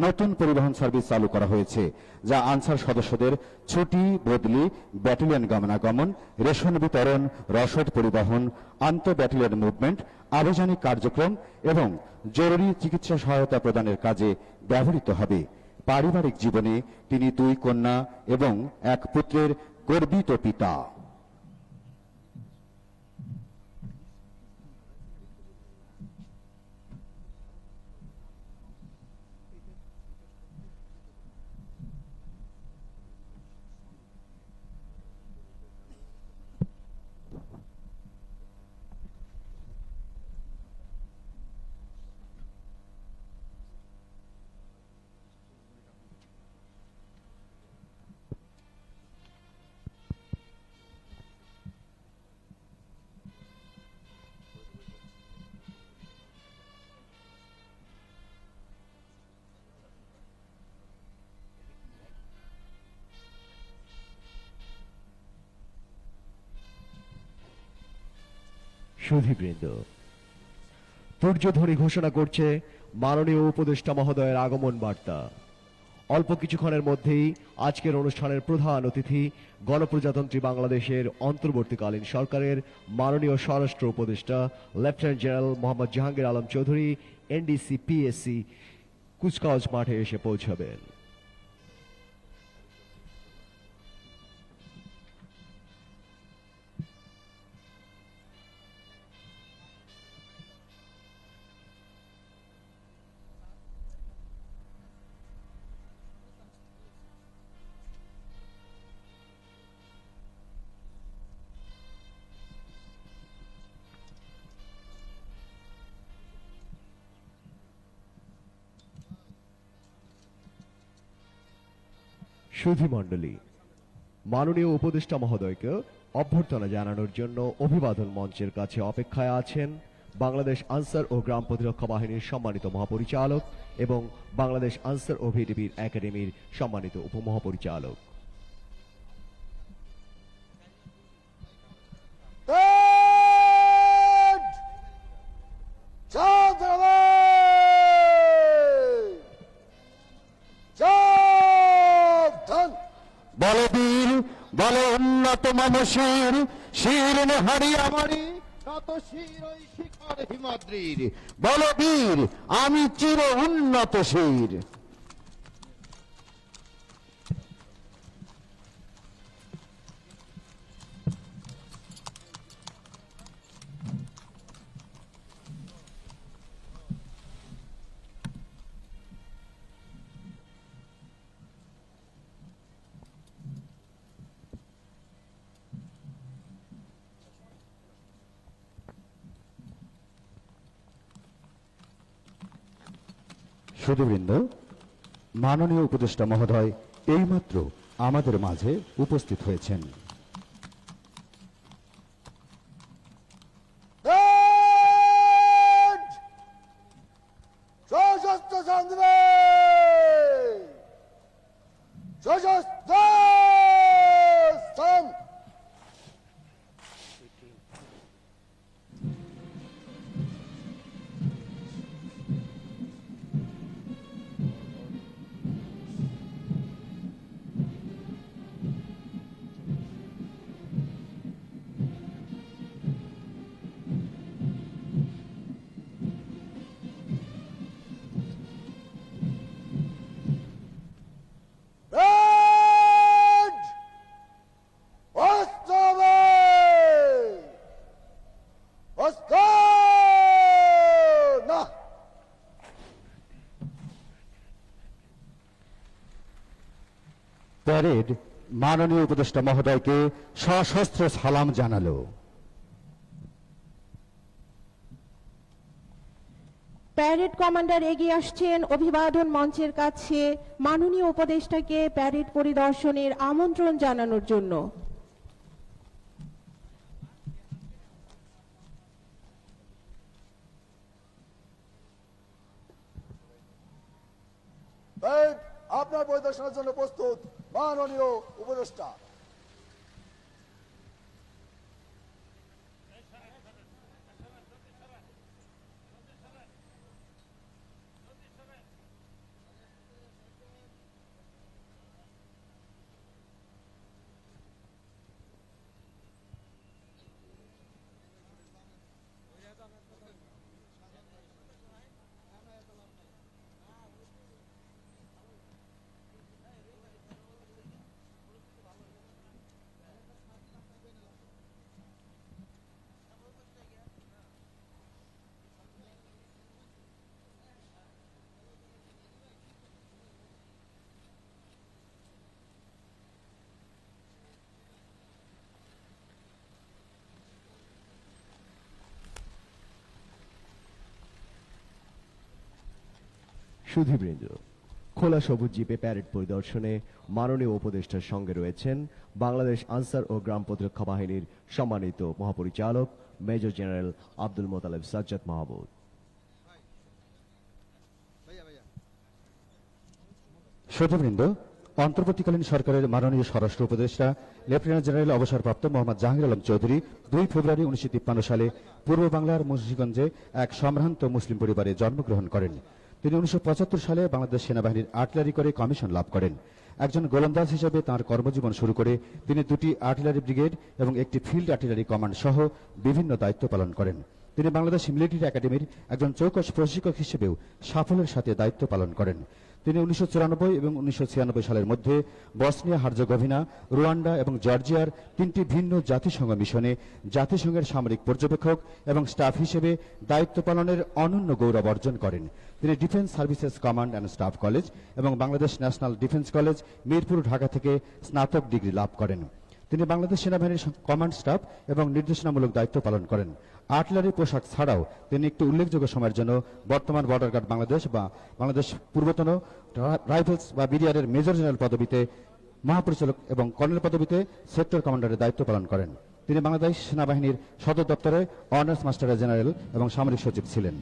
নতুন পরিবহন সার্ভিস চালু করা হয়েছে, যা আনসার সদস্যদের ছুটি, বদলি, ব্যাটালিয়ন গমনাগমন, রেশন বিতরণ, রসদ পরিবহন, আন্তঃ ব্যাটালিয়ন মুভমেন্ট, আভিযানিক কার্যক্রম এবং জরুরি চিকিৎসা সহায়তা প্রদানের কাজে ব্যবহৃত হবে। পারিবারিক জীবনে তিনি 2 কন্যা এবং 1 পুত্রের গর্বিত পিতা। সুধীবৃন্দ, পূর্যধ্বনি ঘোষণা করছে মাননীয় উপদেষ্টা মহোদয়ের আগমন বার্তা। অল্প কিছুক্ষণের মধ্যেই আজকের অনুষ্ঠানের প্রধান অতিথি গণপ্রজাতন্ত্রী বাংলাদেশের অন্তর্বর্তীকালীন সরকারের মাননীয় স্বরাষ্ট্র উপদেষ্টা lieutenant general Mohammad Jahangir Alam Chowdhury NDC PSC কুচকাওয়াজ মাঠে এসে পৌঁছাবেন। সুধীমণ্ডলী, মাননীয় উপদেষ্টা মহোদয়কে অভ্যর্থনা জানানোর জন্য অভিবাদন মঞ্চের কাছে অপেক্ষায় আছেন বাংলাদেশ আনসার ও গ্রাম প্রতিরক্ষা বাহিনীর সম্মানিত মহাপরিচালক এবং বাংলাদেশ আনসার ও ভিডিপির একাডেমির সম্মানিত উপমহাপরিচালক। বলবীর বলে উন্নত মানসীর শির নেহারি আমারি শত শির ওই শিখর হিমাদ্রির। বলবীর আমি চির উন্নত শির। সুধীবৃন্দ, মাননীয় উপদেষ্টা মহোদয় এইমাত্র আমাদের মাঝে উপস্থিত হয়েছেন। প্যারেড মাননীয় উপদেষ্টা মহোদয়কে সশস্ত্র সালাম জানালো। প্যারেড কমান্ডার এগিয়ে আসছেন অভিবাদন মঞ্চের কাছে মাননীয় উপদেষ্টাকে প্যারেড পরিদর্শনের আমন্ত্রণ জানানোর জন্য। আপনার পরিদর্শনের জন্য প্রস্তুত মাননীয় উপদেষ্টা। সুধীবৃন্দ, খোলা সবুজ জিপে প্যারেড পরিদর্শনে মাননীয় উপদেষ্টার সঙ্গে রয়েছেন বাংলাদেশ আনসার ও গ্রাম প্রতিরক্ষা বাহিনীর সম্মানিত মহাপরিচালক মেজর জেনারেল আব্দুল মোতালেব সাজ্জাদ মাহমুদ। শ্রোতাবৃন্দ, অন্তর্বর্তীকালীন সরকারের মাননীয় স্বরাষ্ট্র উপদেষ্টা লেফটেন্যান্ট জেনারেল অবসরপ্রাপ্ত মোহাম্মদ জাহাঙ্গীর আলম চৌধুরী 2 ফেব্রুয়ারি 1953 সালে পূর্ব বাংলার মুন্সিগঞ্জে এক সম্ভ্রান্ত মুসলিম পরিবারে জন্মগ্রহণ করেন। তিনি 1975 সালে বাংলাদেশ সেনাবাহিনীর আর্টিলারি করে কমিশন লাভ করেন। একজন গোলন্দাজ হিসেবে তাঁর কর্মজীবন শুরু করে তিনি 2টি আর্টিলারি ব্রিগেড এবং একটি ফিল্ড আর্টিলারি কমান্ড সহ বিভিন্ন দায়িত্ব পালন করেন। তিনি বাংলাদেশ মিলিটারি একাডেমির একজন চৌকস প্রশিক্ষক হিসেবেও সাফল্যের সাথে দায়িত্ব পালন করেন। তিনি 1994 এবং 1996 সালের মধ্যে বসনিয়া হার্জেগোভিনা, রুয়ান্ডা এবং জর্জিয়ার 3টি ভিন্ন জাতিসংঘ মিশনে জাতিসংঘের সামরিক পর্যবেক্ষক এবং স্টাফ হিসেবে দায়িত্ব পালনের অনন্য গৌরব অর্জন করেন। তিনি defence services command and staff college এবং Bangladesh national defence college Mirpur, Dhaka থেকে স্নাতক ডিগ্রি লাভ করেন। তিনি বাংলাদেশ সেনাবাহিনীর কমান্ড স্টাফ এবং নির্দেশনামূলক দায়িত্ব পালন করেন। আর্টিলারি পোশাক ছাড়াও তিনি একটি উল্লেখযোগ্য সময়ের জন্য বর্তমান বর্ডার গার্ড বাংলাদেশ বা বাংলাদেশ পূর্বতন রাইফেলস বা বিডিআরের মেজর জেনারেল পদবিতে মহাপরিচালক এবং কর্নেল পদবিতে সেক্টর কমান্ডারের দায়িত্ব পালন করেন। তিনি বাংলাদেশ সেনাবাহিনীর সদর দপ্তরে অনার্স মাস্টার জেনারেল এবং সামরিক সচিব ছিলেন।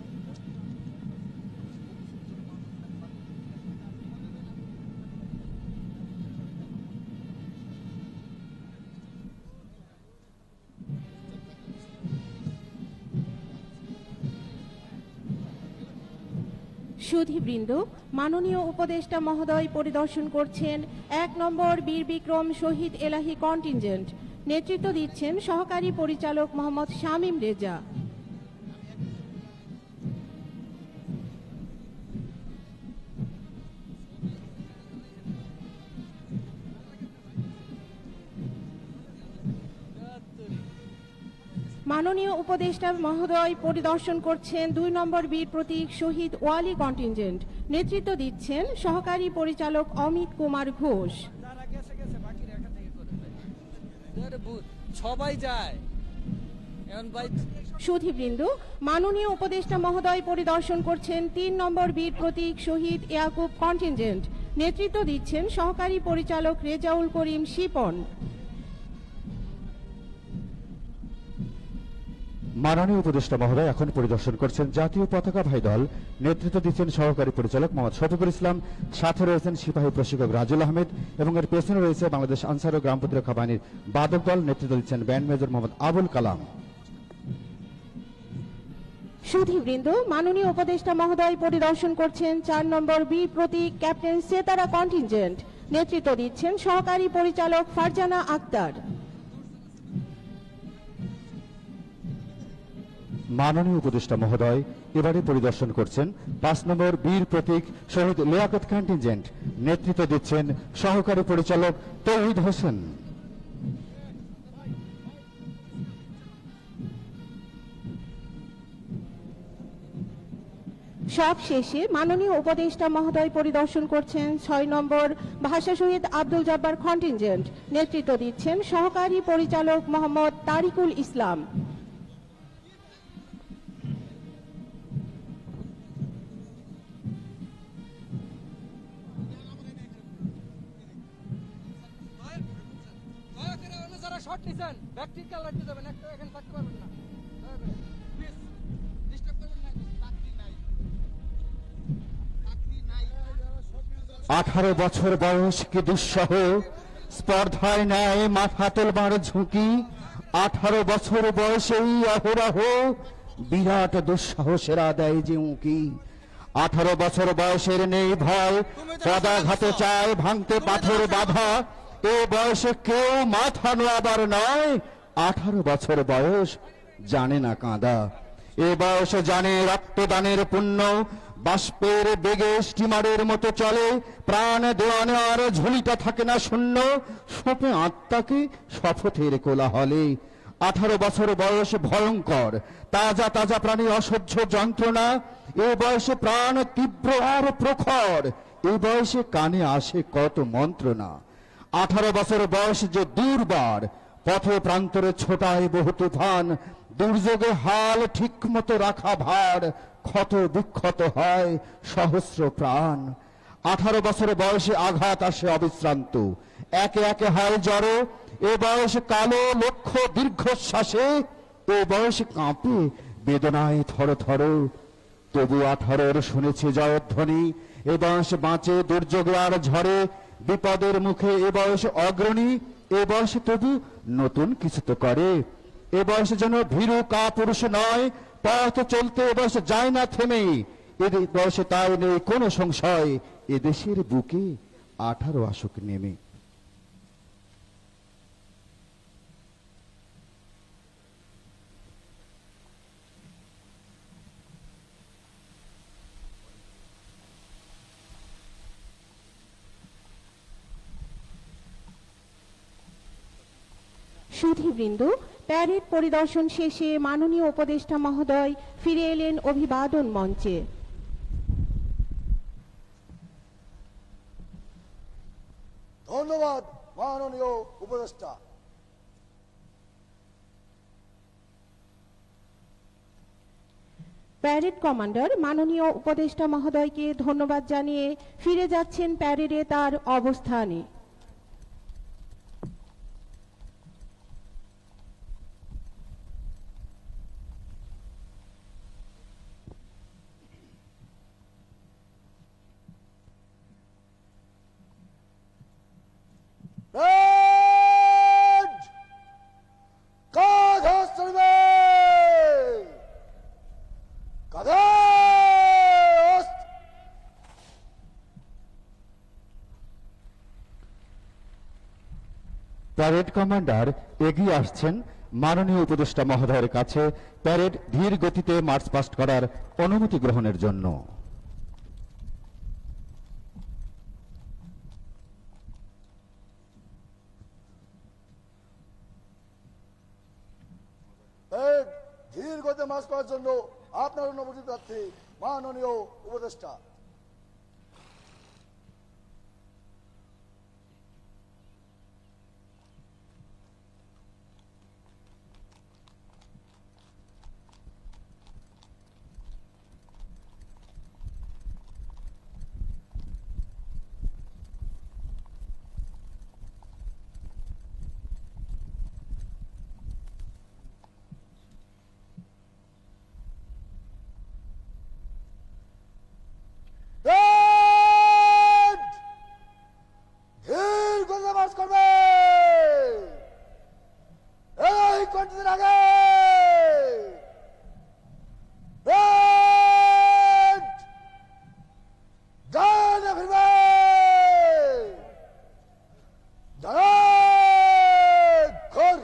সুধীবৃন্দ, মাননীয় উপদেষ্টা মহোদয় পরিদর্শন করছেন 1 নম্বর বীর বিক্রম শহীদ এলাহি কন্টিনজেন্ট। নেতৃত্ব দিচ্ছেন সহকারী পরিচালক মোহাম্মদ শামীম রেজা। মাননীয় উপদেষ্টা মহোদয় পরিদর্শন করছেন 2 নম্বর বীর প্রতীক শহীদ ওয়ালি কন্টিনজেন্ট। নেতৃত্ব দিচ্ছেন সহকারী পরিচালক অমিত কুমার ঘোষ। সবাই যায়। সুধীবৃন্দ, মাননীয় উপদেষ্টা মহোদয় পরিদর্শন করছেন 3 নম্বর বীর প্রতীক শহীদ ইয়াকুব কন্টিনজেন্ট। নেতৃত্ব দিচ্ছেন সহকারী পরিচালক রেজাউল করিম শিপন। মাননীয় উপদেষ্টা মহোদয় এখন পরিদর্শন করছেন জাতীয় পতাকাবাহী দল। নেতৃত্ব দিচ্ছেন সহকারী পরিচালক মোহাম্মদ শফিকুল ইসলাম। সাথে রয়েছেন সিপাহী প্রশিক্ষক রাজুল আহমেদ এবং এর পেছনে রয়েছে বাংলাদেশ আনসার ও গ্রাম প্রতিরক্ষা বাহিনীর বাদক দল। নেতৃত্ব দিচ্ছেন ব্যান্ড মেজর মোহাম্মদ আবুল কালাম। সুধীবৃন্দ, মাননীয় উপদেষ্টা মহোদয় পরিদর্শন করছেন 4 নম্বর বীর প্রতীক ক্যাপ্টেন সেতারা কন্টিনজেন্ট। নেতৃত্ব দিচ্ছেন সহকারী পরিচালক ফারজানা আক্তার। মাননীয় উপদেষ্টা মহোদয় এবারে পরিদর্শন করছেন 5 নম্বর বীর প্রতীক শহীদ লিয়াকত কন্টিনজেন্ট। নেতৃত্ব দিচ্ছেন সহকারী পরিচালক তৌহিদ হোসেন। সব শেষে মাননীয় উপদেষ্টা মহোদয় পরিদর্শন করছেন 6 নম্বর ভাষা শহীদ আব্দুল জব্বার কন্টিনজেন্ট। নেতৃত্ব দিচ্ছেন সহকারী পরিচালক মোহাম্মদ তারিকুল ইসলাম। শর্ট নিছেন ব্যক্তিগত লাইটে যাবেন, একটা এখানে থাকতে পারবেন না। প্লিজ ডিস্টার্ব করবেন না। চাকরি নাই, চাকরি নাই। 18 বছর বয়স কি দুঃসহ, স্পর্ধায় নেয় মাথা তোলবার ঝুঁকি। 18 বছর বয়সেই অহরহ বিরাট দুঃসাহসেরা দেয় যে উঁকি। 18 বছর বয়সের নেই ভয়, পদাঘাতে চায় ভাঙতে পাথর বাধা। এ বয়সে কেউ মাথা নোয়াবার নয়, 18 বছর বয়স জানে না কাঁদা। এ বয়সে জানে রক্তদানের পুণ্য, বাষ্পের বেগে স্টিমারের মতো চলে। প্রাণ দেওয়ানে আর ঝুলিটা থাকে না শূন্য, সপে আত্মাকে শপথের কোলাহলে। 18 বছর বয়স ভয়ঙ্কর, তাজা তাজা প্রাণী অসহ্য যন্ত্রণা। এ বয়সে প্রাণ তীব্র আর প্রখর, এ বয়সে কানে আসে কত মন্ত্রণা। 18 বছর বয়স যে দুর্বার, পথে প্রান্তরে ছোটায় বহু তুফান, দুর্যোগে হাল ঠিক মতো রাখা ভার, ক্ষত বিক্ষত হয় সহস্র প্রাণ। 18 বছর বয়সে আঘাত আসে অবিশ্রান্ত, একে একে হয় জড়ো, এ বয়সে কালো লক্ষ দীর্ঘশ্বাসে, এ বয়সে কাঁপে বেদনায় থর থর। তবু 18 শুনেছে জয়ধ্বনি, এ বয়সে বাঁচে দুর্যোগে আর ঝড়ে, বিপদের মুখে এ বয়সে অগ্রণী, এ বয়সে তবু নতুন কিছু তো করে। এ বয়সে যেন ভীরু কাপুরুষ নয়, পথ চলতে এ বয়সে যায় না থেমে, এ বয়সে তাই নেই কোনো সংশয়, এ দেশের বুকে 18 আসুক নেমে। সুধীবৃন্দ, প্যারেড পরিদর্শন শেষে মাননীয় উপদেষ্টা মহোদয় ফিরে এলেন অভিবাদন মঞ্চে। ধন্যবাদ মাননীয় উপদেষ্টা। প্যারেড কমান্ডার মাননীয় উপদেষ্টা মহোদয়কে ধন্যবাদ জানিয়ে ফিরে যাচ্ছেন প্যারেডে তার অবস্থানে। প্যারেড কাঁধে চলবে, কাঁধে অস্ত্র। প্যারেড কমান্ডার এগিয়ে আসছেন মাননীয় উপদেষ্টা মহোদয়ের কাছে প্যারেড ধীর গতিতে মার্চ পাস্ট করার অনুমতি গ্রহণের জন্য। প্যারেড ধীর গতিতে মার্চ করার জন্য আপনার অনুমতি প্রার্থী মাননীয় উপদেষ্টা। প্যারেড ধীর গতিতে মার্চ করবে, এই কন্টিদের আগে। প্যারেড ডানে ফিরবে, ডানে ঘোর।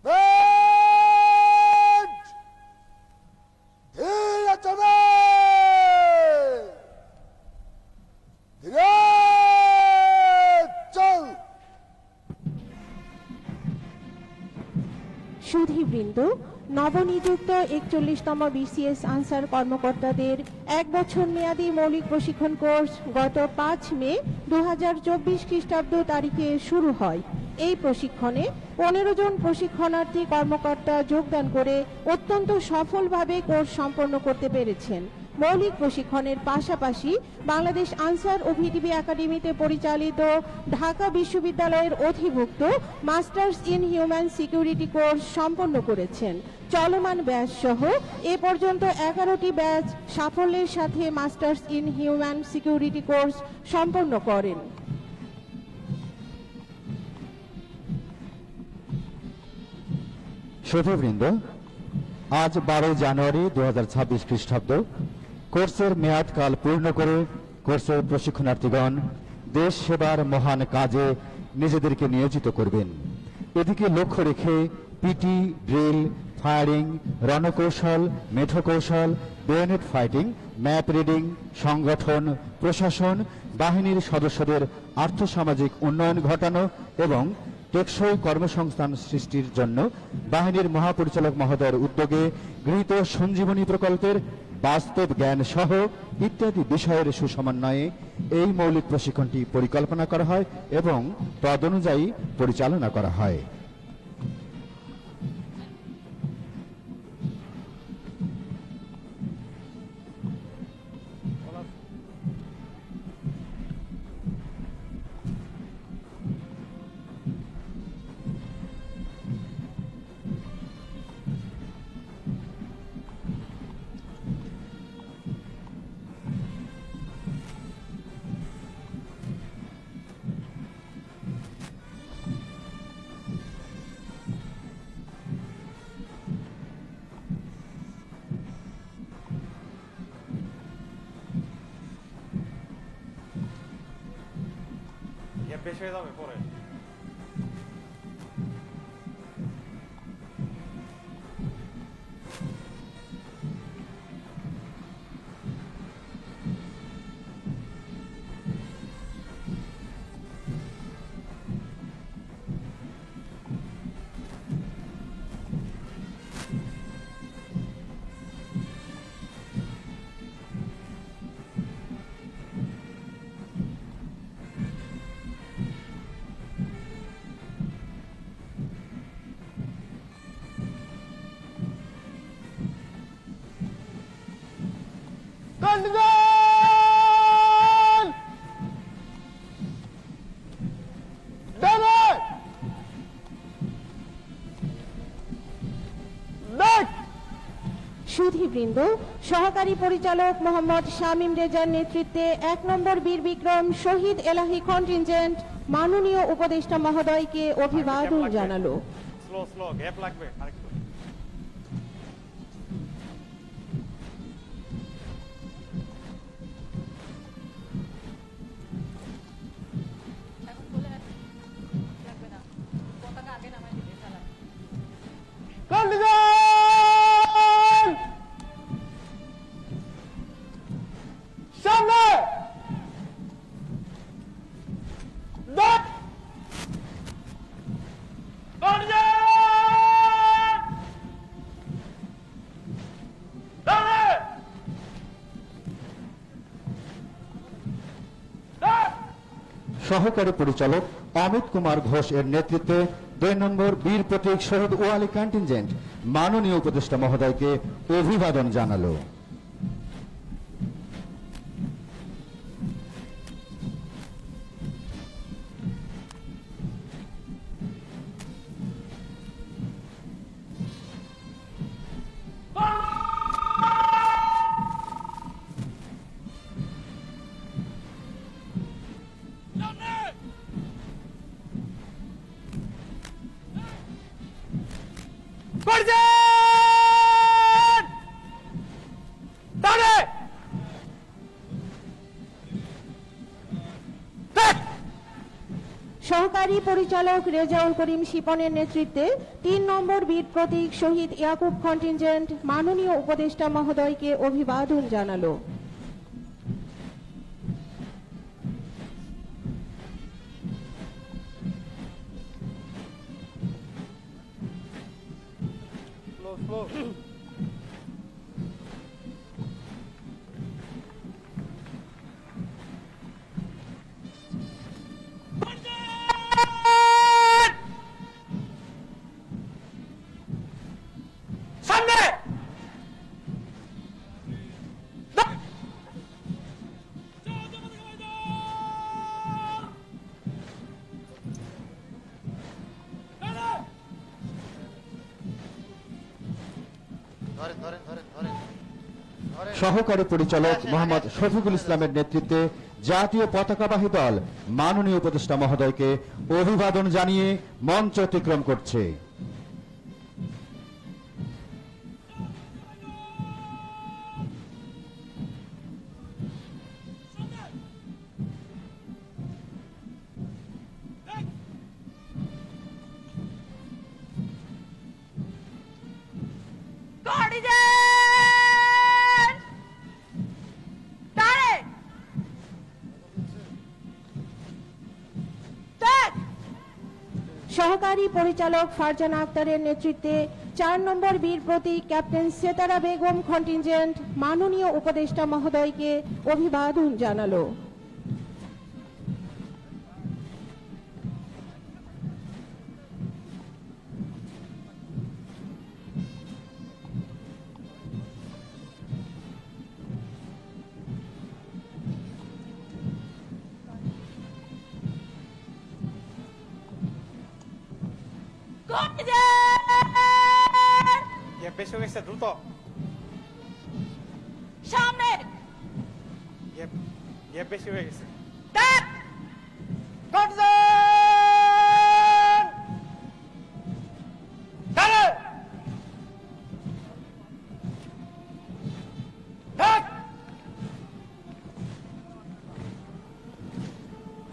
প্যারেড ধীরে চলবে, ধীরে চল। সুধীবৃন্দ, নবনিযুক্ত 41তম বিসিএস আনসার কর্মকর্তাদের 1 বছর মেয়াদী মৌলিক প্রশিক্ষণ কোর্স গত 5 মে 2024 খ্রিস্টাব্দ তারিখে শুরু হয়। এই প্রশিক্ষণে 15 জন প্রশিক্ষণার্থী কর্মকর্তা যোগদান করে অত্যন্ত সফলভাবে কোর্স সম্পন্ন করতে পেরেছেন। মৌলিক প্রশিক্ষণের পাশাপাশি বাংলাদেশ আনসার ও ভিটিবি একাডেমিতে পরিচালিত ঢাকা বিশ্ববিদ্যালয়ের অধিভুক্ত masters in human security course সম্পন্ন করেছেন। চলমান ব্যাচ সহ এ পর্যন্ত 11টি ব্যাচ সাফল্যের সাথে masters in human security course সম্পন্ন করেন। শ্রোতাবৃন্দ, আজ 12 জানুয়ারি 2026 খ্রিস্টাব্দ কোর্সের মেয়াদকাল পূর্ণ করে কোর্সের প্রশিক্ষণার্থীগণ দেশ সেবার মহান কাজে নিজেদেরকে নিয়োজিত করবেন। এদিকে লক্ষ্য রেখে পিটি, ড্রিল, ফায়ারিং, রণকৌশল, মেঠো কৌশল, বেয়োনেট ফাইটিং, ম্যাপ রিডিং, সংগঠন, প্রশাসন, বাহিনীর সদস্যদের আর্থসামাজিক উন্নয়ন ঘটানো এবং টেকসই কর্মসংস্থান সৃষ্টির জন্য বাহিনীর মহাপরিচালক মহোদয়ের উদ্যোগে গৃহীত সঞ্জীবনী প্রকল্পের বাস্তব জ্ঞান সহ ইত্যাদি বিষয়ের সুসমন্বয়ে এই মৌলিক প্রশিক্ষণটি পরিকল্পনা করা হয় এবং তদনুযায়ী পরিচালনা করা হয়। বেশি হয়ে যাবে পরে। সুধীবৃন্দ, সহকারী পরিচালক মোহাম্মদ শামীম রেজার নেতৃত্বে 1 নম্বর বীর বিক্রম শহীদ এলাহি কন্টিনজেন্ট মাননীয় উপদেষ্টা মহোদয়কে অভিবাদন জানালো। স্লো স্লো গ্যাপ লাগবে আরেকটু। সহকারী পরিচালক অমিত কুমার ঘোষ এর নেতৃত্বে 2 নম্বর বীর প্রতীক শহীদ ওয়ালি কন্টিনজেন্ট মাননীয় উপদেষ্টা মহোদয়কে অভিবাদন জানালো। সহকারী পরিচালক রেজাউল করিম শিপনের নেতৃত্বে 3 নম্বর বীর প্রতীক শহীদ ইয়াকুব কন্টিনজেন্ট মাননীয় উপদেষ্টা মহোদয়কে অভিবাদন জানালো। সহকারী পরিচালক মোহাম্মদ শফিকুল ইসলামের নেতৃত্বে জাতীয় পতাকাবাহী দল মাননীয় উপদেষ্টা মহোদয়কে অভিবাদন জানিয়ে মঞ্চ অতিক্রম করছে। সহকারী পরিচালক ফারজানা আক্তারের নেতৃত্বে 4 নম্বর বীর প্রতীক ক্যাপ্টেন সেতারা বেগম কন্টিনজেন্ট মাননীয় উপদেষ্টা মহোদয়কে অভিবাদন জানালো। গ্যাপ বেশি হয়ে গেছে, দ্রুত সামনে গ্যাপ বেশি হয়ে গেছে। দেখ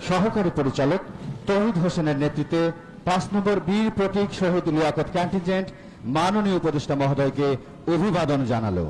সহকারী পরিচালক তৌহিদ হোসেনের নেতৃত্বে 5 নম্বর বীর প্রতীক শহীদ লিয়াকত কন্টিনজেন্ট মাননীয় উপদেষ্টা মহোদয়কে অভিবাদন জানালো।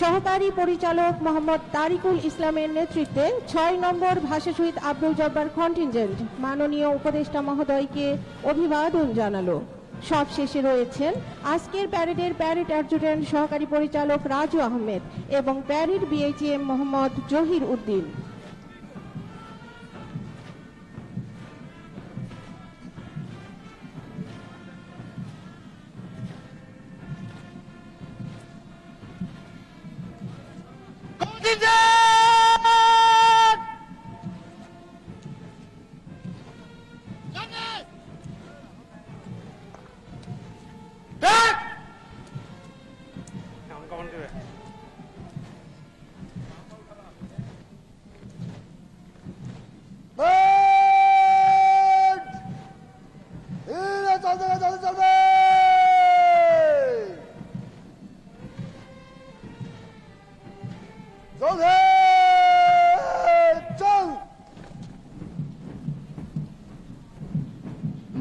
সহকারী পরিচালক মোহাম্মদ তারিকুল ইসলামের নেতৃত্বে 6 নম্বর ভাষা শহীদ আব্দুল জব্বার কন্টিনজেন্ট মাননীয় উপদেষ্টা মহোদয়কে অভিবাদন জানালো। সব শেষে রয়েছেন আজকের প্যারেডের প্যারেড অ্যাডজুটেন্ট সহকারী পরিচালক রাজু আহমেদ এবং parade BHM Mohammad Zahir Uddin. Common দিবে।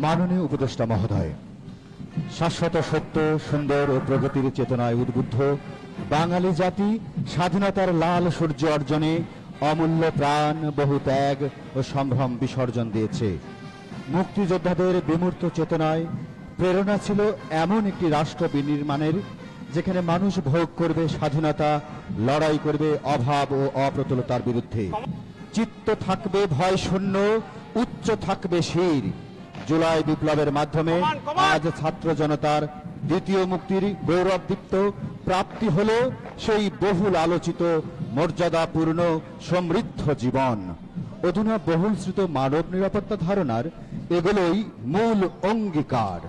মাননীয় উপদেষ্টা মহোদয়, শাশ্বত সত্য, সুন্দর ও প্রগতির চেতনায় উদ্বুদ্ধ বাঙালি জাতি স্বাধীনতার লাল সূর্য অর্জনে অমূল্য প্রাণ, বহু ত্যাগ ও সম্ভ্রম বিসর্জন দিয়েছে। মুক্তিযোদ্ধাদের বিমূর্ত চেতনায় প্রেরণা ছিল এমন একটি রাষ্ট্র বিনির্মাণের যেখানে মানুষ ভোগ করবে স্বাধীনতা, লড়াই করবে অভাব ও অপ্রতুলতার বিরুদ্ধে। চিত্ত থাকবে ভয় শূন্য, উচ্চ থাকবে শির। জুলাই বিপ্লবের মাধ্যমে আজ ছাত্র জনতার দ্বিতীয় মুক্তির গৌরবদীপ্ত প্রাপ্তি হল সেই বহুল আলোচিত মর্যাদাপূর্ণ সমৃদ্ধ জীবন। অধুনা বহুলশ্রুত মানব নিরাপত্তা ধারণার এগুলোই মূল অঙ্গীকার।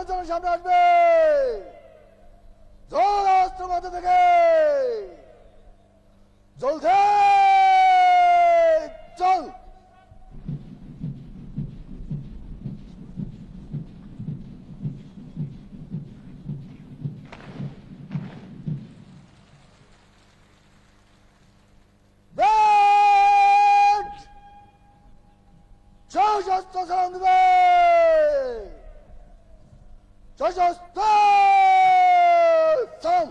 যেন সামনে আসবে, জল অস্ত্র মাথা থেকে জ্বলছে চল। সশস্ত্র সালাম দেবে, সশস্ত্র সালাম।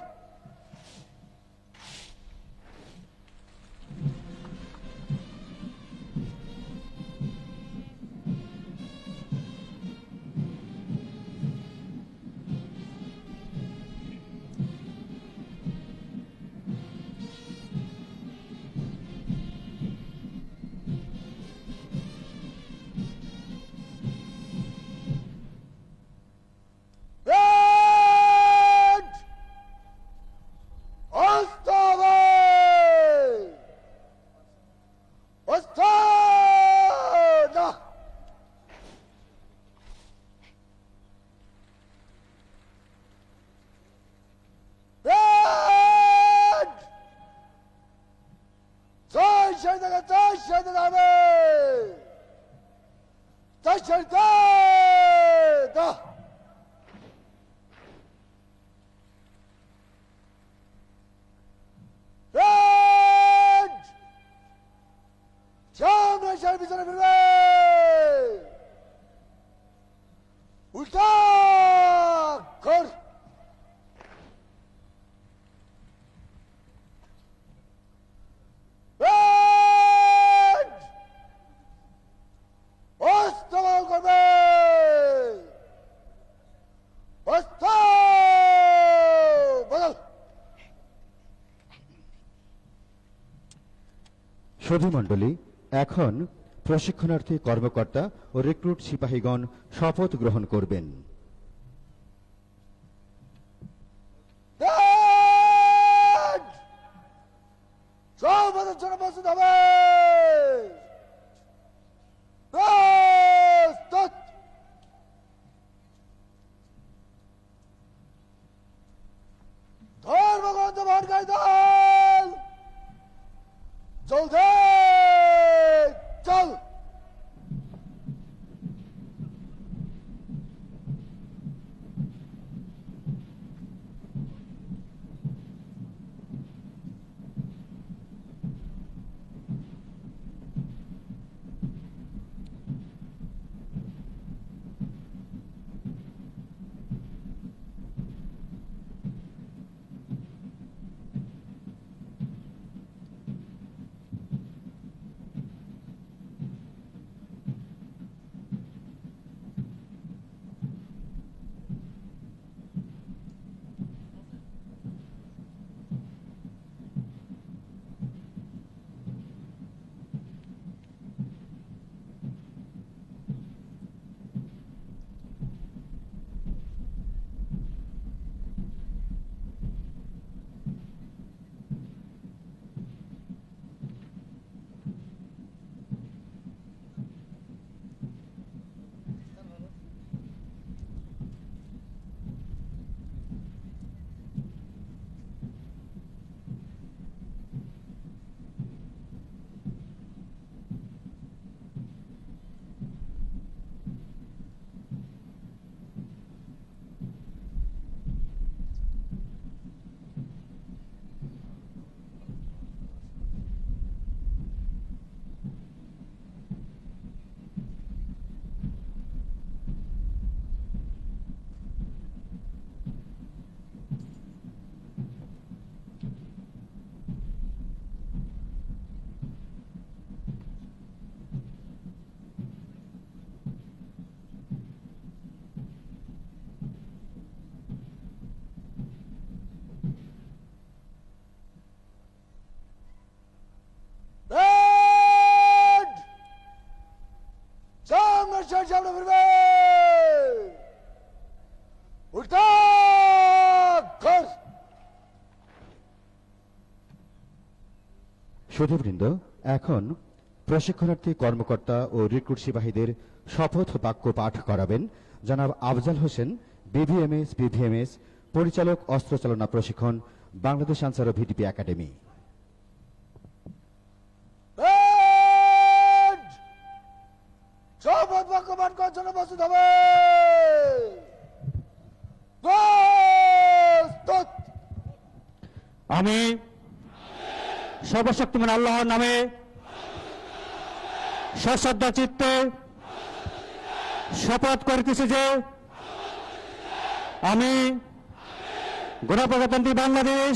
পিছনে ফিরবে, উল্টা কর। অস্ত্রবল করবে, অস্ত্র বদল। সুধীমণ্ডলী, এখন প্রশিক্ষণার্থী কর্মকর্তা ও রিক্রুট সিপাহীগণ শপথ গ্রহণ করবেন। শপথের জন্য প্রস্তুত হবে। প্রস্তুত। ধর্মগ্রন্থ বহনকারী দল চলছে চল। সামনে ফিরবে, উল্টা কর। সুধীবৃন্দ, এখন প্রশিক্ষণার্থী কর্মকর্তা ও রিক্রুট সিপাহীদের শপথ বাক্য পাঠ করাবেন জনাব আফজাল হোসেন, বিভিএমএস পিভিএমএস পরিচালক অস্ত্র চালনা প্রশিক্ষণ বাংলাদেশ আনসার ও ভিডিপি একাডেমি। ব্যান্ড! শপথ বাক্য পাঠ করার জন্য প্রস্তুত হবে। প্রস্তুত। আমি সর্বশক্তিমান আল্লাহর নামে সশ্রদ্ধা চিত্তে শপথ করিতেছি যে আমি গণপ্রজাতন্ত্রী বাংলাদেশ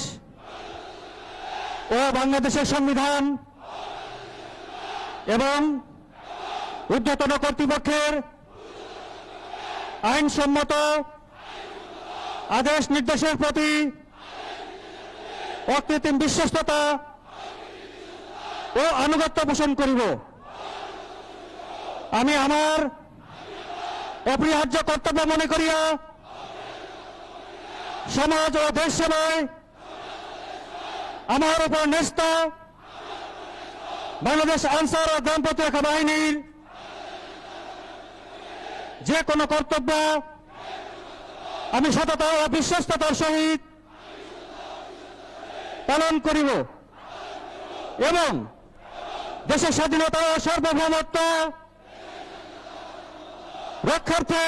ও বাংলাদেশের সংবিধান এবং ঊর্ধ্বতন কর্তৃপক্ষের আইনসম্মত আদেশ নির্দেশের প্রতি অকৃত্রিম বিশ্বস্ততা ও আনুগত্য পোষণ করিব। আমি আমার অপরিহার্য কর্তব্য মনে করিয়া সমাজ ও দেশ সেবায় আমার উপর ন্যস্ত বাংলাদেশ আনসার ও গ্রাম প্রতিরক্ষা বাহিনীর যে কোনো কর্তব্য আমি সততা ও বিশ্বস্ততার সহিত পালন করিব এবং দেশের স্বাধীনতা ও সার্বভৌমত্ব রক্ষার্থে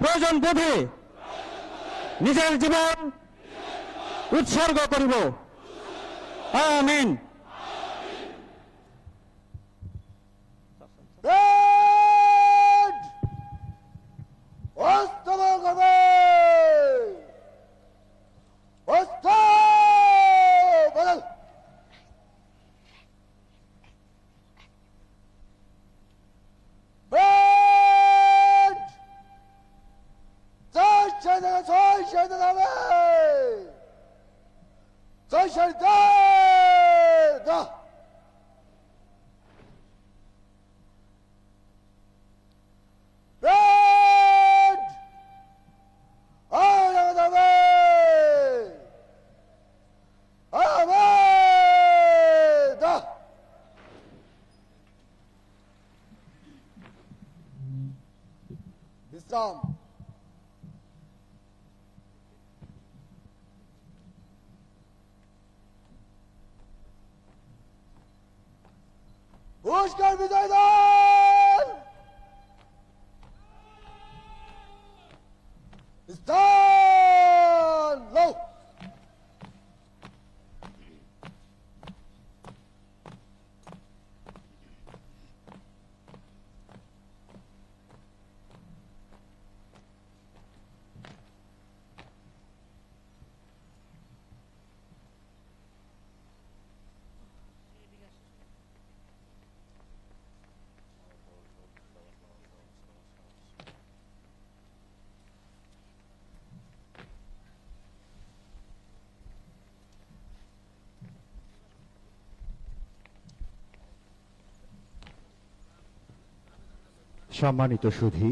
প্রয়োজন বোধে নিজের জীবন উৎসর্গ করিব। আমিন। ব্যান্ড! অস্তবল করবে। অস্তবল। ব্যান্ড! ছয় শহীদ হবে। ছয় শহীদ দা। ব্যান্ড! আরাম হবে। আরাম দা। বিশ্রাম। পুরস্কার বিজয় দান। স্থান লও। সম্মানিত সুধী,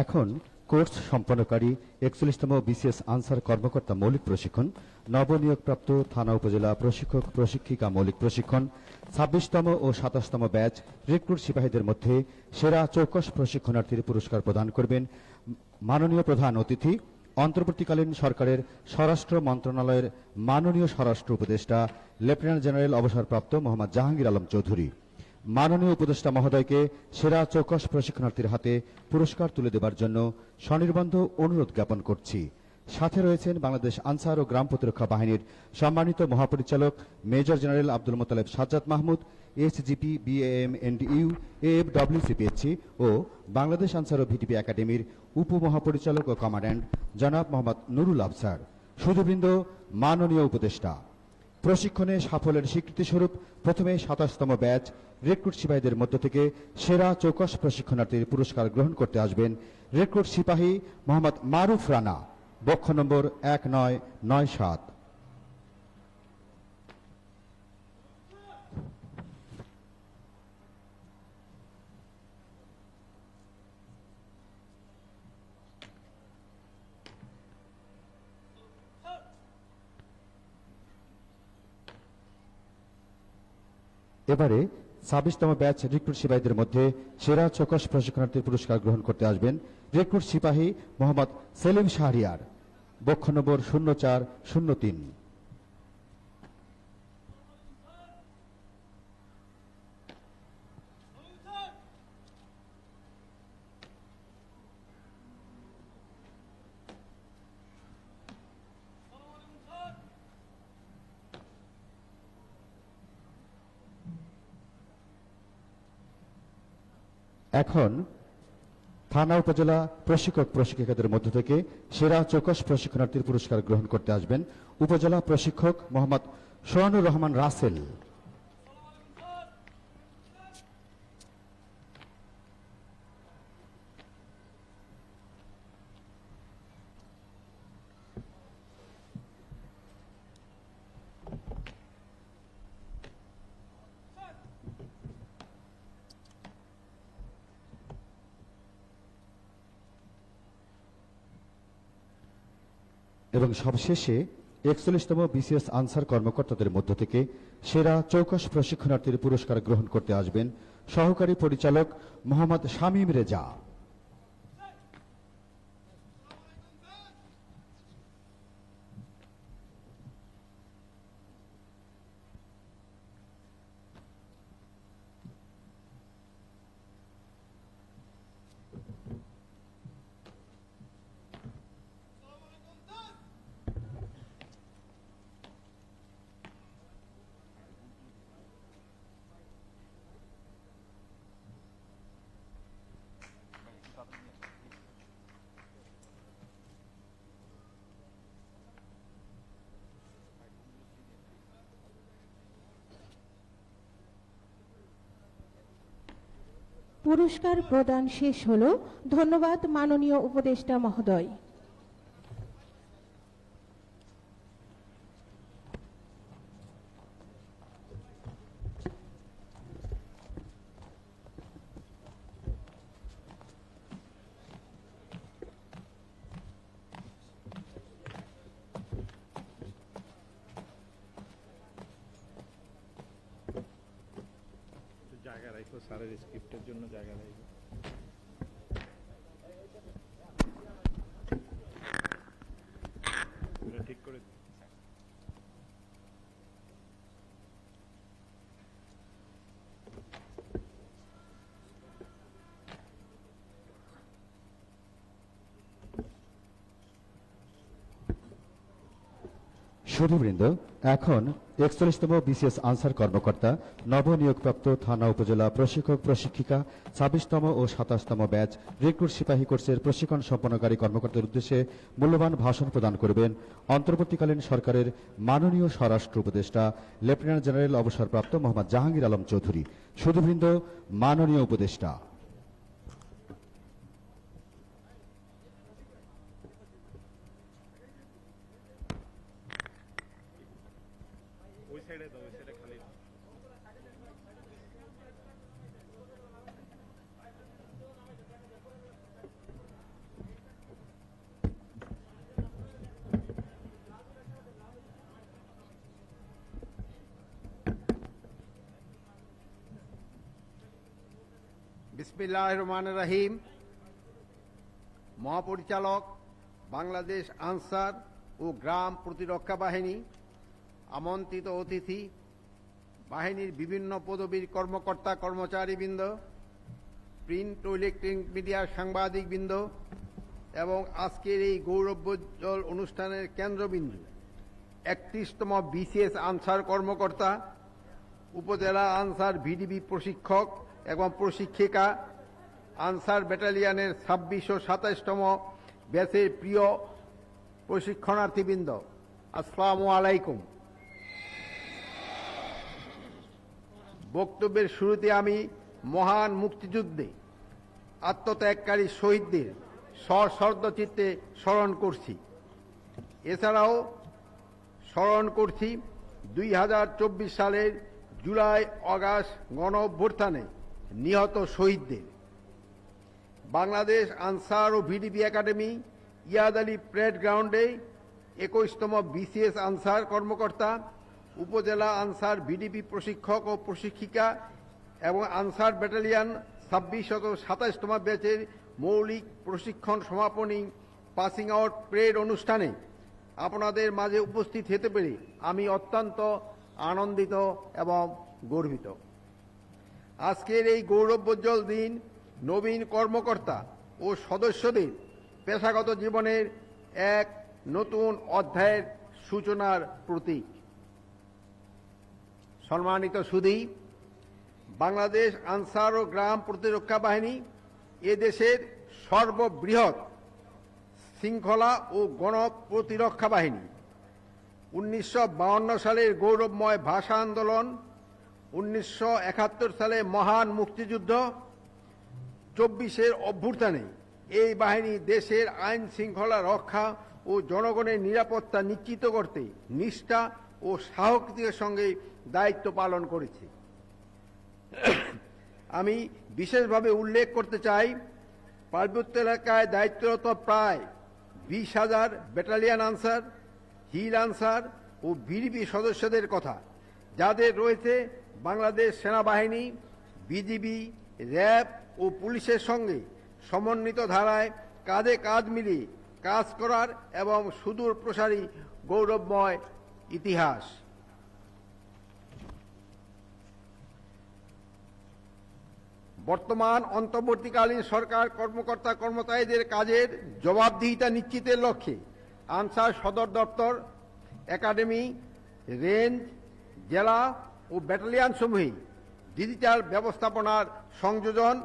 এখন কোর্স সম্পন্নকারী 41তম বিসিএস আনসার কর্মকর্তা মৌলিক প্রশিক্ষণ, নবনিয়োগপ্রাপ্ত থানা উপজেলা প্রশিক্ষক প্রশিক্ষিকা মৌলিক প্রশিক্ষণ, 26তম ও 27তম ব্যাচ রিক্রুট সিপাহীদের মধ্যে সেরা চৌকস প্রশিক্ষণার্থীর পুরস্কার প্রদান করবেন মাননীয় প্রধান অতিথি, অন্তর্বর্তীকালীন সরকারের স্বরাষ্ট্র মন্ত্রণালয়ের মাননীয় স্বরাষ্ট্র উপদেষ্টা লেফটেন্যান্ট জেনারেল অবসরপ্রাপ্ত মোহাম্মদ জাহাঙ্গীর আলম চৌধুরী। মাননীয় উপদেষ্টা মহোদয়কে সেরা চৌকস প্রশিক্ষণার্থীর হাতে পুরস্কার তুলে দেবার জন্য স্বনির্বন্ধ অনুরোধ জ্ঞাপন করছি। সাথে রয়েছেন বাংলাদেশ আনসার ও গ্রাম প্রতিরক্ষা বাহিনীর সম্মানিত মহাপরিচালক major general Abdul Motaleb Sajjad Mahmud, SGP BAM NDU AFWC PSC ও বাংলাদেশ আনসার ও ভিটিপি একাডেমির উপমহাপরিচালক ও কমান্ড্যান্ট জনাব মোহাম্মদ নুরুল আফসার। সুধীবৃন্দ, মাননীয় উপদেষ্টা, প্রশিক্ষণে সাফল্যের স্বীকৃতিস্বরূপ প্রথমে 27তম ব্যাচ রিক্রুট সিপাহীদের মধ্য থেকে সেরা চৌকস প্রশিক্ষণার্থীর পুরস্কার গ্রহণ করতে আসবেন রিক্রুট সিপাহী মোহাম্মদ মারুফ রানা, বক্ষ নম্বর 1997। এবারে 26তম ব্যাচ রিক্রুট সিপাহীদের মধ্যে সেরা চৌকস প্রশিক্ষণার্থীর পুরস্কার গ্রহণ করতে আসবেন রিক্রুট সিপাহী মোহাম্মদ সেলিম শাহরিয়ার, বক্ষ নম্বর 0403। এখন থানা উপজেলা প্রশিক্ষক প্রশিক্ষিকাদের মধ্য থেকে সেরা চৌকস প্রশিক্ষণার্থীর পুরস্কার গ্রহণ করতে আসবেন উপজেলা প্রশিক্ষক মোহাম্মদ সোহানুর রহমান রাসেল। এবং সবশেষে ৪১তম বিসিএস আনসার কর্মকর্তাদের মধ্য থেকে সেরা চৌকস প্রশিক্ষণার্থীর পুরস্কার গ্রহণ করতে আসবেন সহকারী পরিচালক মোহাম্মদ শামীম রেজা। পুরস্কার প্রদান শেষ হলো। ধন্যবাদ মাননীয় উপদেষ্টা মহোদয়। জায়গা রাখো, স্যারের স্ক্রিপ্টের জন্য জায়গা রাখো। ঠিক করে সুধীবৃন্দ, এখন ৪১তম বিসিএস আনসার কর্মকর্তা নবনিয়োগপ্রাপ্ত থানা উপজেলা প্রশিক্ষক প্রশিক্ষিকা ২৬তম ও ২৭তম ব্যাচ রিক্রুট সিপাহী কোর্সের প্রশিক্ষণ সম্পন্নকারী কর্মকর্তার উদ্দেশ্যে মূল্যবান ভাষণ প্রদান করবেন অন্তর্বর্তীকালীন সরকারের মাননীয় স্বরাষ্ট্র উপদেষ্টা লেফটেন্যান্ট জেনারেল অবসরপ্রাপ্ত মোহাম্মদ জাহাঙ্গীর আলম চৌধুরী। সুধীবৃন্দ, মাননীয় উপদেষ্টা। ওই সাইডে দাও, ওই সাইডে খালি। বিসমিল্লাহির রহমানির রহিম। মহাপরিচালক বাংলাদেশ আনসার ও গ্রাম প্রতিরক্ষা বাহিনী, আমন্ত্রিত অতিথি, বাহিনীর বিভিন্ন পদবীর কর্মকর্তা কর্মচারীবৃন্দ, প্রিন্ট ও ইলেকট্রনিক মিডিয়ার সাংবাদিকবৃন্দ এবং আজকের এই গৌরবোজ্জ্বল অনুষ্ঠানের কেন্দ্রবিন্দু ৩১তম বিসিএস আনসার কর্মকর্তা, উপজেলা আনসার ভিডিবি প্রশিক্ষক এবং প্রশিক্ষিকা, আনসার ব্যাটালিয়নের ২৬ ও ২৭তম ব্যাচের প্রিয় প্রশিক্ষণার্থীবৃন্দ, আসসালামু আলাইকুম। বক্তব্যের শুরুতে আমি মহান মুক্তিযুদ্ধে আত্মত্যাগকারী শহীদদের সশ্রদ্ধ চিত্তে স্মরণ করছি। এছাড়াও স্মরণ করছি ২০২৪ সালের জুলাই আগস্ট গণ অভ্যুত্থানে নিহত শহীদদের। বাংলাদেশ আনসার ও ভিডিপি একাডেমি, ইয়াদ আলী প্যারেড গ্রাউন্ডে ২১তম বিসিএস আনসার কর্মকর্তা, উপজেলা আনসার ভিডিপি প্রশিক্ষক ও প্রশিক্ষিকা এবং আনসার ব্যাটালিয়ন ২৬ ও ২৭তম ব্যাচের মৌলিক প্রশিক্ষণ সমাপনী পাসিং আউট প্রেড অনুষ্ঠানে আপনাদের মাঝে উপস্থিত হতে পেরে আমি অত্যন্ত আনন্দিত এবং গর্বিত। আজকের এই গৌরবোজ্জ্বল দিন নবীন কর্মকর্তা ও সদস্যদের পেশাগত জীবনের এক নতুন অধ্যায়ের সূচনার প্রতীক। সম্মানিত সুধী, বাংলাদেশ আনসার ও গ্রাম প্রতিরক্ষা বাহিনী এদেশের সর্ববৃহৎ শৃঙ্খলা ও গণপ্রতিরক্ষা বাহিনী। 1952 সালের গৌরবময় ভাষা আন্দোলন, 1971 সালে মহান মুক্তিযুদ্ধ, 24-এর অভ্যুত্থানে এই বাহিনী দেশের আইন শৃঙ্খলা রক্ষা ও জনগণের নিরাপত্তা নিশ্চিত করতে নিষ্ঠা ও সাহসিকতার সঙ্গে দায়িত্ব পালন করেছে। আমি বিশেষভাবে উল্লেখ করতে চাই পার্বত্য এলাকায় দায়িত্বরত প্রায় 20,000 ব্যাটালিয়ন আনসার, হিল আনসার ও বিডিপি সদস্যদের কথা, যাদের রয়েছে বাংলাদেশ সেনাবাহিনী, বিজিবি, র্যাব ও পুলিশের সঙ্গে সমন্বিত ধারায় কাঁধে কাঁধ মিলিয়ে কাজ করার এবং সুদূর প্রসারী গৌরবময় ইতিহাস। বর্তমান অন্তর্বর্তীকালীন সরকার কর্মকর্তা কর্মচারীদের কাজের জবাবদিহিতা নিশ্চিতের লক্ষ্যে আনসার সদর দপ্তর, একাডেমি, রেঞ্জ, জেলা ও ব্যাটালিয়ন সমূহে ডিজিটাল ব্যবস্থাপনার সংযোজন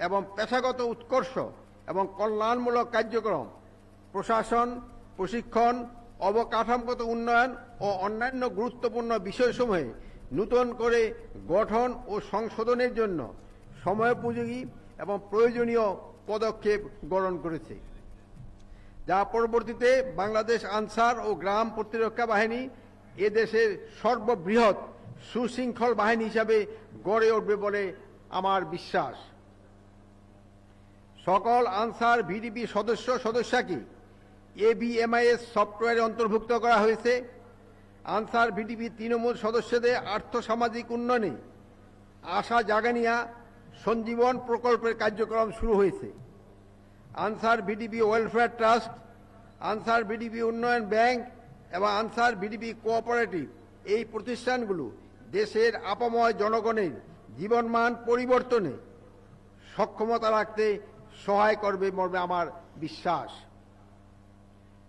এবং পেশাগত উৎকর্ষ এবং কল্যাণমূলক কার্যক্রম, প্রশাসন, প্রশিক্ষণ, অবকাঠামোগত উন্নয়ন ও অন্যান্য গুরুত্বপূর্ণ বিষয়সমূহে নতুন করে গঠন ও সংশোধনের জন্য সময়োপযোগী এবং প্রয়োজনীয় পদক্ষেপ গ্রহণ করেছে, যা পরবর্তীতে বাংলাদেশ আনসার ও গ্রাম প্রতিরক্ষা বাহিনী এদেশের সর্ববৃহৎ সুশৃঙ্খল বাহিনী হিসাবে গড়ে উঠবে বলে আমার বিশ্বাস। সকল আনসার ভিডিপি সদস্যকে ABMIS সফটওয়্যারে অন্তর্ভুক্ত করা হয়েছে। আনসার ভিডিপি তৃণমূল সদস্যদের আর্থসামাজিক উন্নয়নে আশা জাগানিয়া সঞ্জীবন প্রকল্পের কার্যক্রম শুরু হয়েছে। Answer VDP welfare trust, answer VDP উন্নয়ন ব্যাংক এবং আনসার ভিডিপি কোঅপারেটিভ এই প্রতিষ্ঠানগুলো দেশের আপাময় জনগণের জীবনমান পরিবর্তনে সক্ষমতা রাখতে সহায় করবে বলে আমার বিশ্বাস।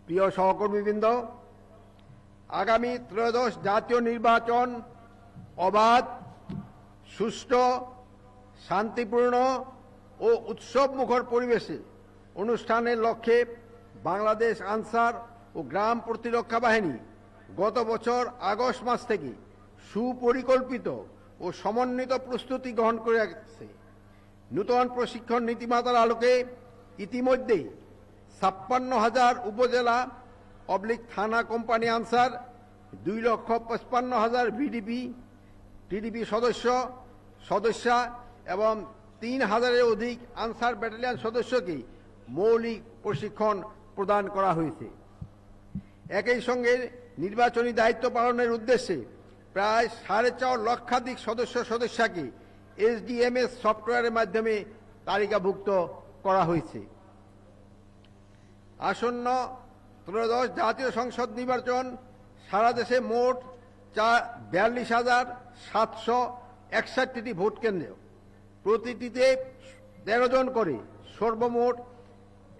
প্রিয় সহকর্মীবৃন্দ, আগামী ত্রয়োদশ জাতীয় নির্বাচন অবাধ, সুষ্ঠু, শান্তিপূর্ণ ও উৎসবমুখর পরিবেশে অনুষ্ঠানের লক্ষ্যে বাংলাদেশ আনসার ও গ্রাম প্রতিরক্ষা বাহিনী গত বছর আগস্ট মাস থেকে সুপরিকল্পিত ও সমন্বিত প্রস্তুতি গ্রহণ করে আসছে। নূতন প্রশিক্ষণ নীতিমালার আলোকে ইতিমধ্যে 56,000 উপজেলা থানা কোম্পানি আনসার, 2,55,000 ভিডিপি টিডিপি সদস্যা এবং 3,000-এর অধিক আনসার ব্যাটালিয়ন সদস্যকে মৌলিক প্রশিক্ষণ প্রদান করা হয়েছে। একই সঙ্গে নির্বাচনী দায়িত্ব পালনের উদ্দেশ্যে প্রায় 4.5 লক্ষাধিক সদস্যকে SDMS সফটওয়্যারের মাধ্যমে তালিকাভুক্ত করা হয়েছে। আসন্ন ত্রয়োদশ জাতীয় সংসদ নির্বাচন সারা দেশে মোট 42,761টি ভোট কেন্দ্র, প্রতিটিতে 13 জন করে সর্বমোট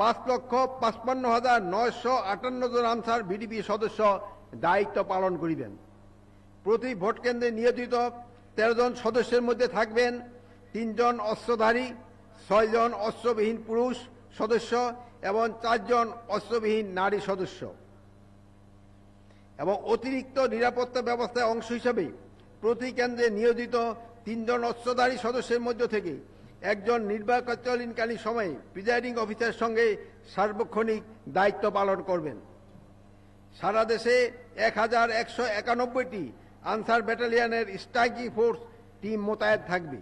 5,55,958 জন আনসার ভিডিপি সদস্য দায়িত্ব পালন করিবেন। প্রতি ভোট কেন্দ্রে নিয়োজিত 13 জন সদস্যের মধ্যে থাকবেন 3 জন অস্ত্রধারী, 6 জন অস্ত্রবিহীন পুরুষ সদস্য এবং 4 জন অস্ত্রবিহীন নারী সদস্য। এবং অতিরিক্ত নিরাপত্তা ব্যবস্থার অংশ হিসাবে প্রতি কেন্দ্রে নিয়োজিত 3 জন অস্ত্রধারী সদস্যের মধ্য থেকে 1 জন নির্বাচনকালীন সময়ে প্রিজাইডিং অফিসারের সঙ্গে সার্বক্ষণিক দায়িত্ব পালন করবেন। সারা দেশে 1,191টি আনসার ব্যাটালিয়নের স্ট্রাইকিং ফোর্স টিম মোতায়েন থাকবে।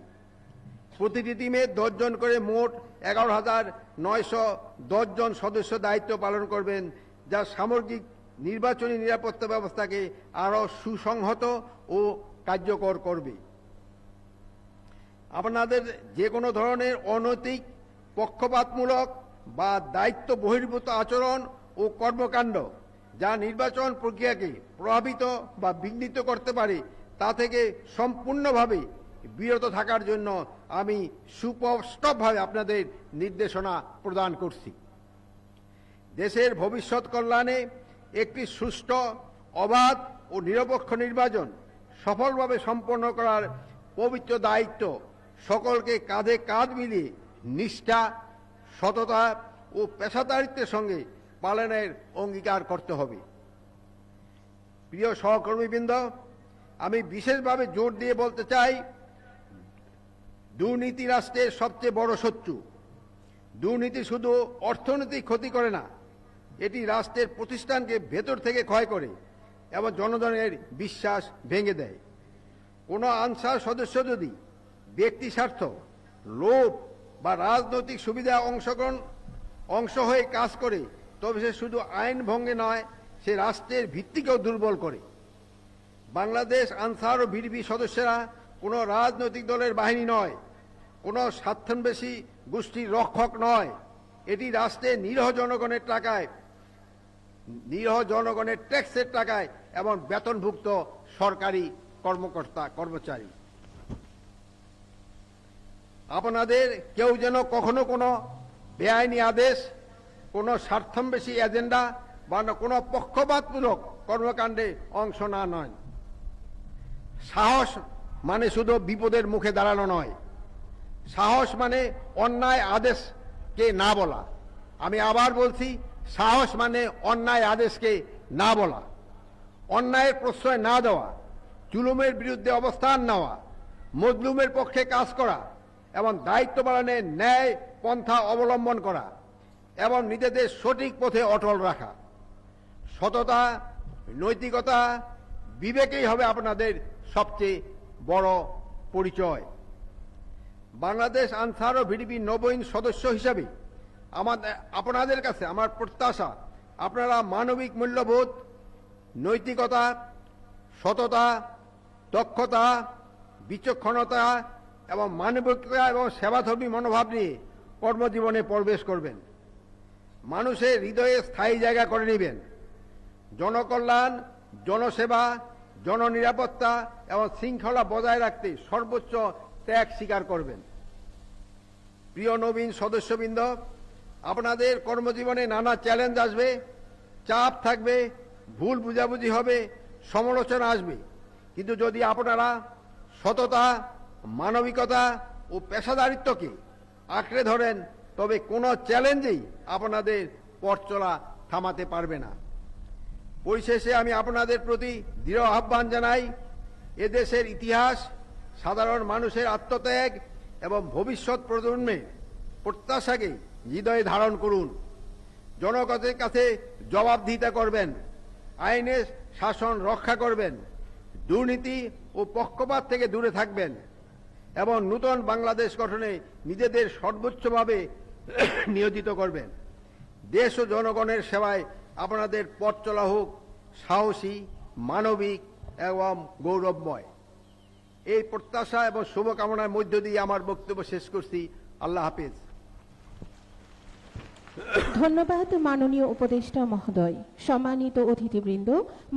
প্রতিটি টিমে 10 জন করে মোট 11,910 জন সদস্য দায়িত্ব পালন করবেন, যা সামগ্রিক নির্বাচনী নিরাপত্তা ব্যবস্থাকে আরও সুসংহত ও কার্যকর করবে। আপনাদের যে কোনো ধরনের অনৈতিক পক্ষপাতমূলক বা দায়িত্ব বহির্ভূত আচরণ ও কর্মকাণ্ড যা নির্বাচন প্রক্রিয়াকে প্রভাবিত বা বিঘ্নিত করতে পারে তা থেকে সম্পূর্ণভাবে বিরত থাকার জন্য আমি সুস্পষ্টভাবে আপনাদের নির্দেশনা প্রদান করছি। দেশের ভবিষ্যৎ কল্যাণে একটি সুষ্ঠু, অবাধ ও নিরপেক্ষ নির্বাচন সফলভাবে সম্পন্ন করার পবিত্র দায়িত্ব সকলকে কাঁধে কাঁধ মিলিয়ে নিষ্ঠা, সততা ও পেশাদারিত্বের সঙ্গে পালনের অঙ্গীকার করতে হবে। প্রিয় সহকর্মীবৃন্দ, আমি বিশেষভাবে জোর দিয়ে বলতে চাই, দুর্নীতি রাষ্ট্রের সবচেয়ে বড় শত্রু। দুর্নীতি শুধু অর্থনৈতিক ক্ষতি করে না, এটি রাষ্ট্রের প্রতিষ্ঠানকে ভেতর থেকে ক্ষয় করে এবং জনগণের বিশ্বাস ভেঙে দেয়। কোনো আনসার সদস্য যদি ব্যক্তি স্বার্থ, লোভ বা রাজনৈতিক সুবিধা অংশ হয়ে কাজ করে, তবে সে শুধু আইন ভঙ্গে নয়, সে রাষ্ট্রের ভিত্তিকেও দুর্বল করে। বাংলাদেশ আনসার ও ভিডিপি সদস্যরা কোনো রাজনৈতিক দলের বাহিনী নয়, কোনো স্বার্থান্বেষী গোষ্ঠীর রক্ষক নয়। এটি রাষ্ট্রের নিরীহ জনগণের ট্যাক্সের টাকায় এবং বেতনভুক্ত সরকারি কর্মচারী। আপনাদের কেউ যেন কখনো কোনো বেআইনি আদেশ, কোনো স্বার্থান্বেষী এজেন্ডা বা কোনো পক্ষপাতমূলক কর্মকাণ্ডে অংশ না নেন। সাহস মানে শুধু বিপদের মুখে দাঁড়ানো নয়, সাহস মানে অন্যায় আদেশকে না বলা। আমি আবার বলছি, সাহস মানে অন্যায় আদেশকে না বলা, অন্যায়ের প্রশ্রয় না দেওয়া, জুলুমের বিরুদ্ধে অবস্থান নেওয়া, মজলুমের পক্ষে কাজ করা এবং দায়িত্ব পালনে ন্যায় পন্থা অবলম্বন করা এবং নিজেদের সঠিক পথে অটল রাখা। সততা, নৈতিকতা, বিবেকেই হবে আপনাদের সবচেয়ে বড় পরিচয়। বাংলাদেশ আনসার ও ভিডিপি নবীন সদস্য হিসাবে আপনাদের কাছে আমার প্রত্যাশা, আপনারা মানবিক মূল্যবোধ, নৈতিকতা, সততা, দক্ষতা, বিচক্ষণতা এবং মানবিকতা এবং সেবাধর্মী মনোভাব নিয়ে কর্মজীবনে প্রবেশ করবেন। মানুষের হৃদয়ে স্থায়ী জায়গা করে নেবেন। জনকল্যাণ, জনসেবা, জননিরাপত্তা এবং শৃঙ্খলা বজায় রাখতে সর্বোচ্চ ত্যাগ স্বীকার করবেন। প্রিয় নবীন সদস্যবৃন্দ, আপনাদের কর্মজীবনে নানা চ্যালেঞ্জ আসবে, চাপ থাকবে, ভুল বুঝাবুঝি হবে, সমালোচনা আসবে। কিন্তু যদি আপনারা সততা, মানবিকতা ও পেশাদারিত্বকে আঁকড়ে ধরেন, তবে কোনো চ্যালেঞ্জেই আপনাদের পথ চলা থামাতে পারবে না। পরিশেষে আমি আপনাদের প্রতি দৃঢ় আহ্বান জানাই, এদেশের ইতিহাস, সাধারণ মানুষের আত্মত্যাগ এবং ভবিষ্যৎ প্রজন্মের প্রত্যাশাকে হৃদয়ে ধারণ করুন। জনগণের কাছে জবাবদিহিতা করবেন, আইনের শাসন রক্ষা করবেন, দুর্নীতি ও পক্ষপাত থেকে দূরে থাকবেন এবং নূতন বাংলাদেশ গঠনে নিজেদের সর্বোচ্চভাবে নিয়োজিত করবেন। দেশ ও জনগণের সেবায় আপনাদের পথ চলা হোক সাহসী, মানবিক এবং গৌরবময়। এই প্রত্যাশা এবং শুভকামনার মধ্য দিয়ে আমার বক্তব্য শেষ করছি। আল্লাহ হাফেজ। ধন্যবাদ মাননীয় উপদেষ্টা মহোদয়। সম্মানিত অতিথিবৃন্দ,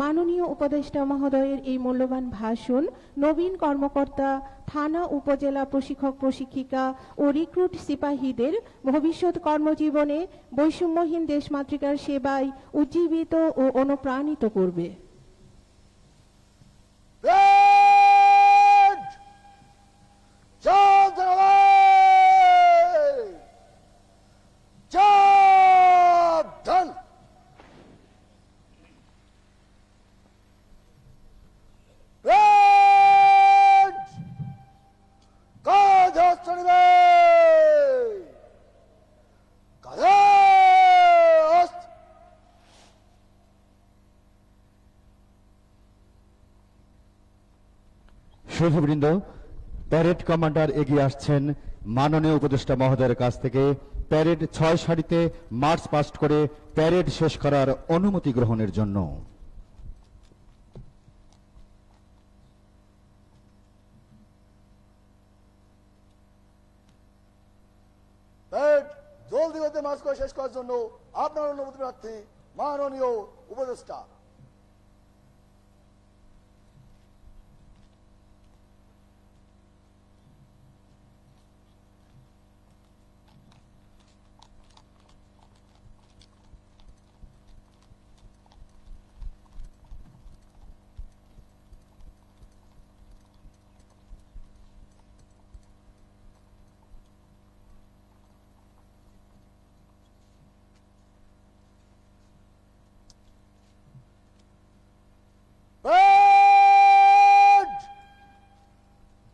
মাননীয় উপদেষ্টা মহোদয়ের এই মূল্যবান ভাষণ নবীন কর্মকর্তা, থানা উপজেলা প্রশিক্ষক প্রশিক্ষিকা ও রিক্রুট সিপাহীদের ভবিষ্যৎ কর্মজীবনে বৈষম্যহীন দেশমাতৃকার সেবায় উজ্জীবিত ও অনুপ্রাণিত করবে। সুধীবৃন্দ, প্যারেড কমান্ডার এগিয়ে আসছেন মাননীয় উপদেষ্টা মহোদয়ের কাছ থেকে প্যারেড 6 সারিতে মার্চ পাস্ট করে প্যারেড শেষ করার অনুমতি গ্রহণের জন্য। প্যারেড জলদি গতিতে মার্চ করে শেষ করার জন্য আপনার অনুমতি প্রার্থী মাননীয় উপদেষ্টা।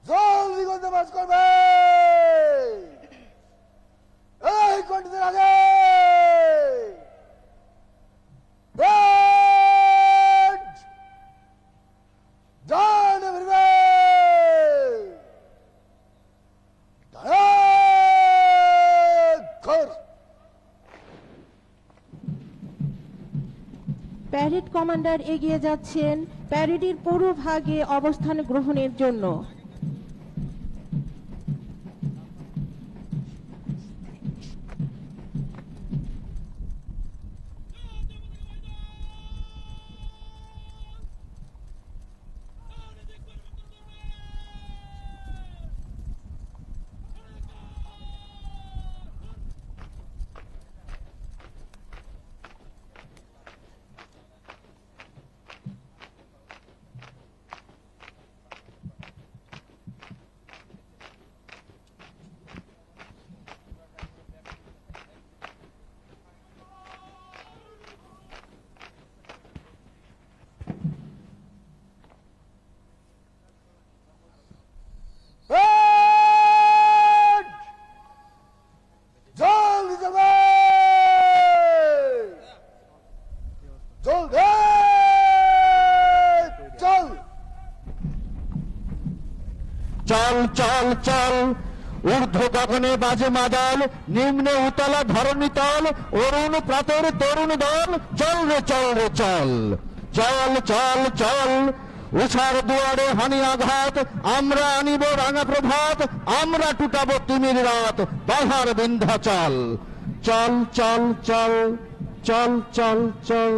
জলদি গতিতে মার্চ করবে, এই কন্টিদের আগে ডান এভাবে প্যারেড কমান্ডার এগিয়ে যাচ্ছেন প্যারেডের পুরো ভাগে অবস্থান গ্রহণের জন্য। চল চল চল, ঊর্ধ্ব গগনে বাজে মাদল, নিম্নে উতলা ধরণী তল, অরুণ প্রাতর তরুণ দল, চল রে চল রে চল, চল চল চল, উষার দুয়ারে হানি আঘাত, আমরা আনিব রাঙা প্রভাত, আমরা টুটাবো তিমির রাত, বাধার বিন্ধ্যাচল, চল চল চল, চল চল চল।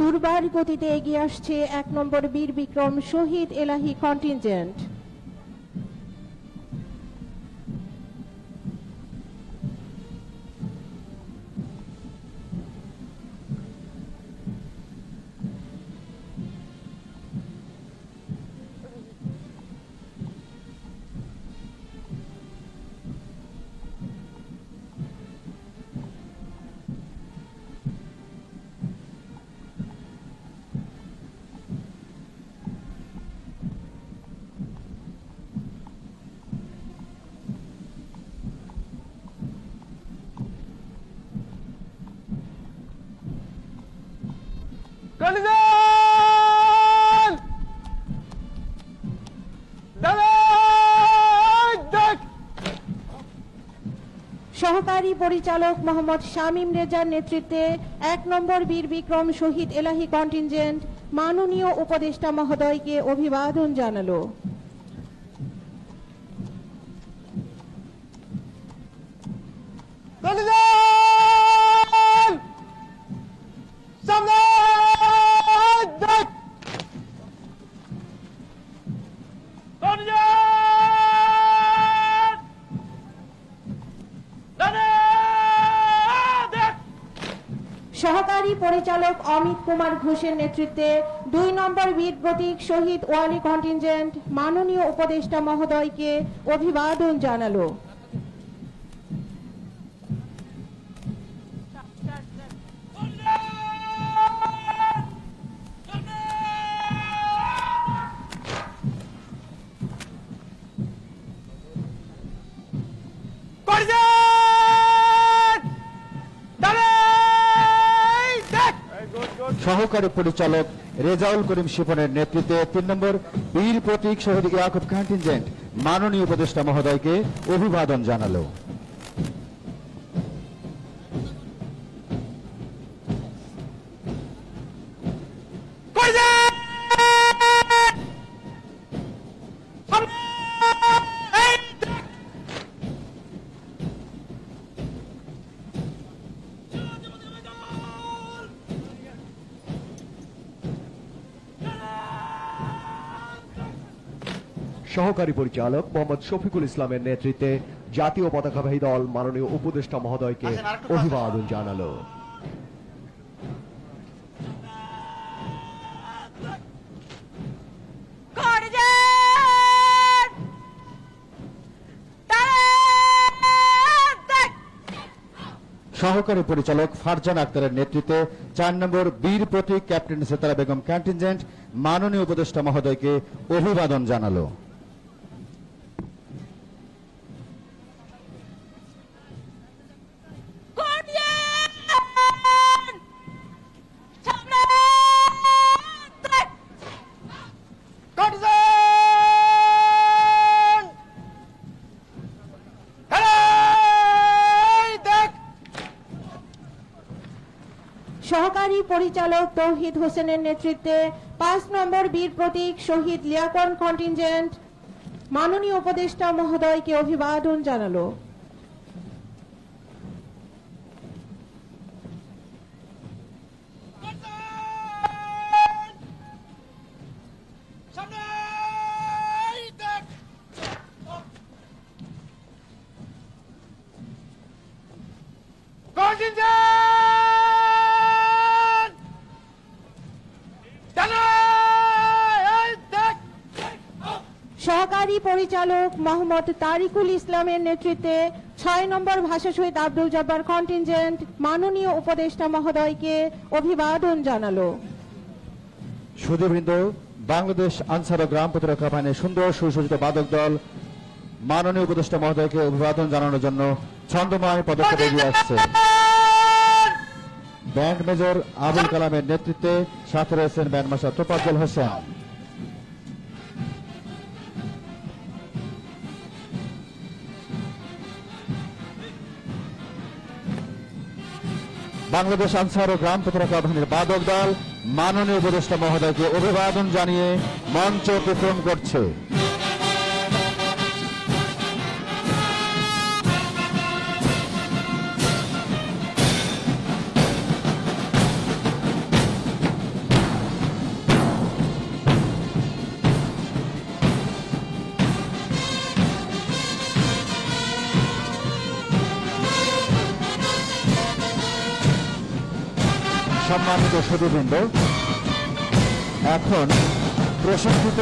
দুর্বার গতিতে এগিয়ে আসছে 1 নম্বর বীর বিক্রম শহীদ এলাহি কন্টিনজেন্ট। সহকারী পরিচালক মোহাম্মদ শামীম রেজার নেতৃত্বে 1 নম্বর বীর বিক্রম শহীদ এলাহি কন্টিনজেন্ট মাননীয় উপদেষ্টা মহোদয়কে অভিবাদন জানালো। সহকারী পরিচালক অমিত কুমার ঘোষের নেতৃত্বে 2 নম্বর বীর প্রতীক শহীদ ওয়ালি কন্টিনজেন্ট মাননীয় উপদেষ্টা মহোদয়কে অভিবাদন জানালো। সহকারী পরিচালক রেজাউল করিম শিপনের নেতৃত্বে 3 নম্বর বীর প্রতীক শহীদ ইয়াকুব কন্টিনজেন্ট মাননীয় উপদেষ্টা মহোদয়কে অভিবাদন জানালো। সহকারী পরিচালক মোহাম্মদ শফিকুল ইসলামের নেতৃত্বে জাতীয় পতাকাবাহী দল মাননীয় উপদেষ্টা মহোদয়কে অভিবাদন জানালো। সহকারী পরিচালক ফারজান আক্তারের নেতৃত্বে 4 নম্বর বীর প্রতীক ক্যাপ্টেন সেতারা বেগম কন্টিনজেন্ট মাননীয় উপদেষ্টা মহোদয়কে অভিবাদন জানালো। সহকারী পরিচালক তৌহিদ হোসেনের নেতৃত্বে 5 নম্বর বীর প্রতীক শহীদ লিয়াকন কন্টিনজেন্ট মাননীয় উপদেষ্টা মহোদয়কে অভিবাদন জানালো। সহকারী পরিচালক মোহাম্মদ তারিকুল ইসলামের নেতৃত্বে 6 নম্বর ভাষা শহীদ আব্দুল জব্বার কন্টিনজেন্ট মাননীয় উপদেষ্টা মহোদয়কে অভিবাদন জানালো। সুধীবৃন্দ, বাংলাদেশ আনসার ও গ্রাম প্রতিরক্ষা বাহিনীর সুন্দর সুসজ্জিত বাদক দল মাননীয় উপদেষ্টা মহোদয়কে অভিবাদন জানানোর জন্য ছন্দময় পদক্ষেপ এগিয়ে আসছে। ব্যান্ড মেজর আবুল কালামের নেতৃত্বে সাথে রয়েছেন ব্যান্ড মাস্টার তোফাজ্জল হোসেন। বাংলাদেশ আনসার ও গ্রাম প্রতিরক্ষা বাহিনীর বাদক দল মাননীয় উপদেষ্টা মহোদয়কে অভিবাদন জানিয়ে মঞ্চ অতিক্রম করছে। সম্মানিত সুধীবৃন্দ, এখন প্রশিক্ষিত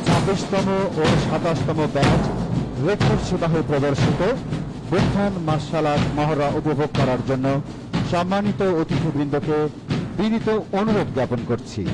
26তম ও 27তম ব্যাচ রেকর্ড সুবাহু প্রদর্শিত বুখান মার্শাল আর্ট মহড়া উপভোগ করার জন্য সম্মানিত অতিথিবৃন্দকে বিনীত অনুরোধ জ্ঞাপন করছি।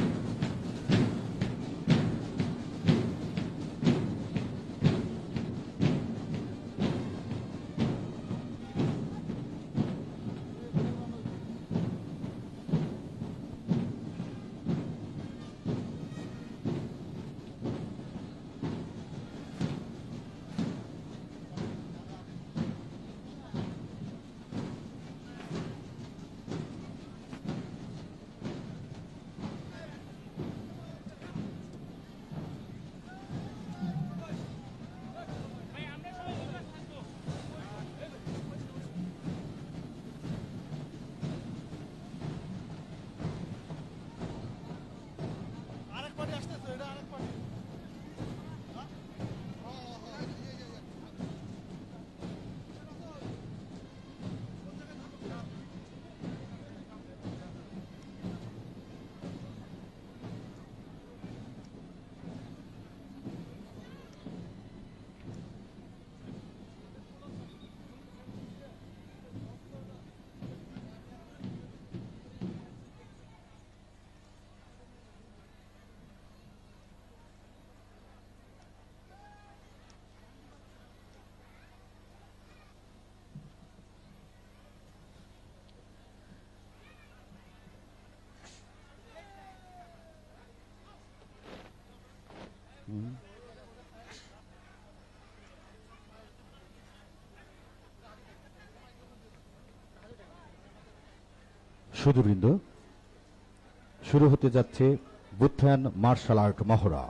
সুধীবৃন্দ, শুরু হতে যাচ্ছে বুথান মার্শাল আর্ট মহড়া।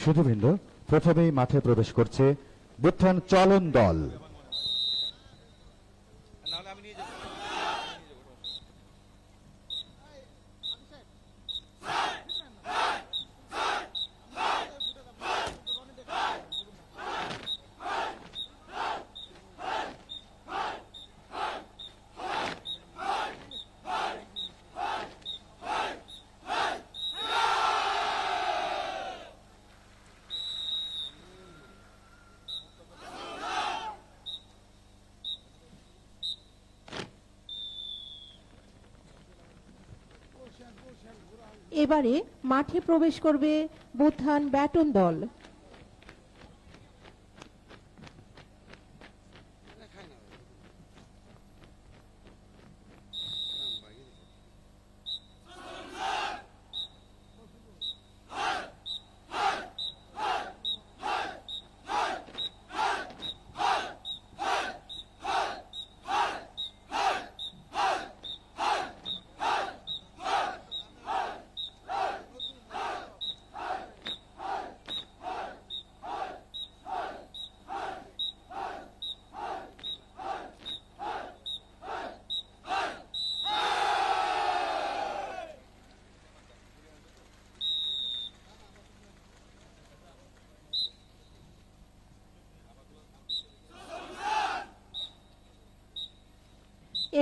সুধীবৃন্দ, প্রথমেই মাঠে প্রবেশ করছে বুথান চলন দল। নাহলে আমি নিয়ে যাবো। এবারে মাঠে প্রবেশ করবে বুথান ব্যাটন দল।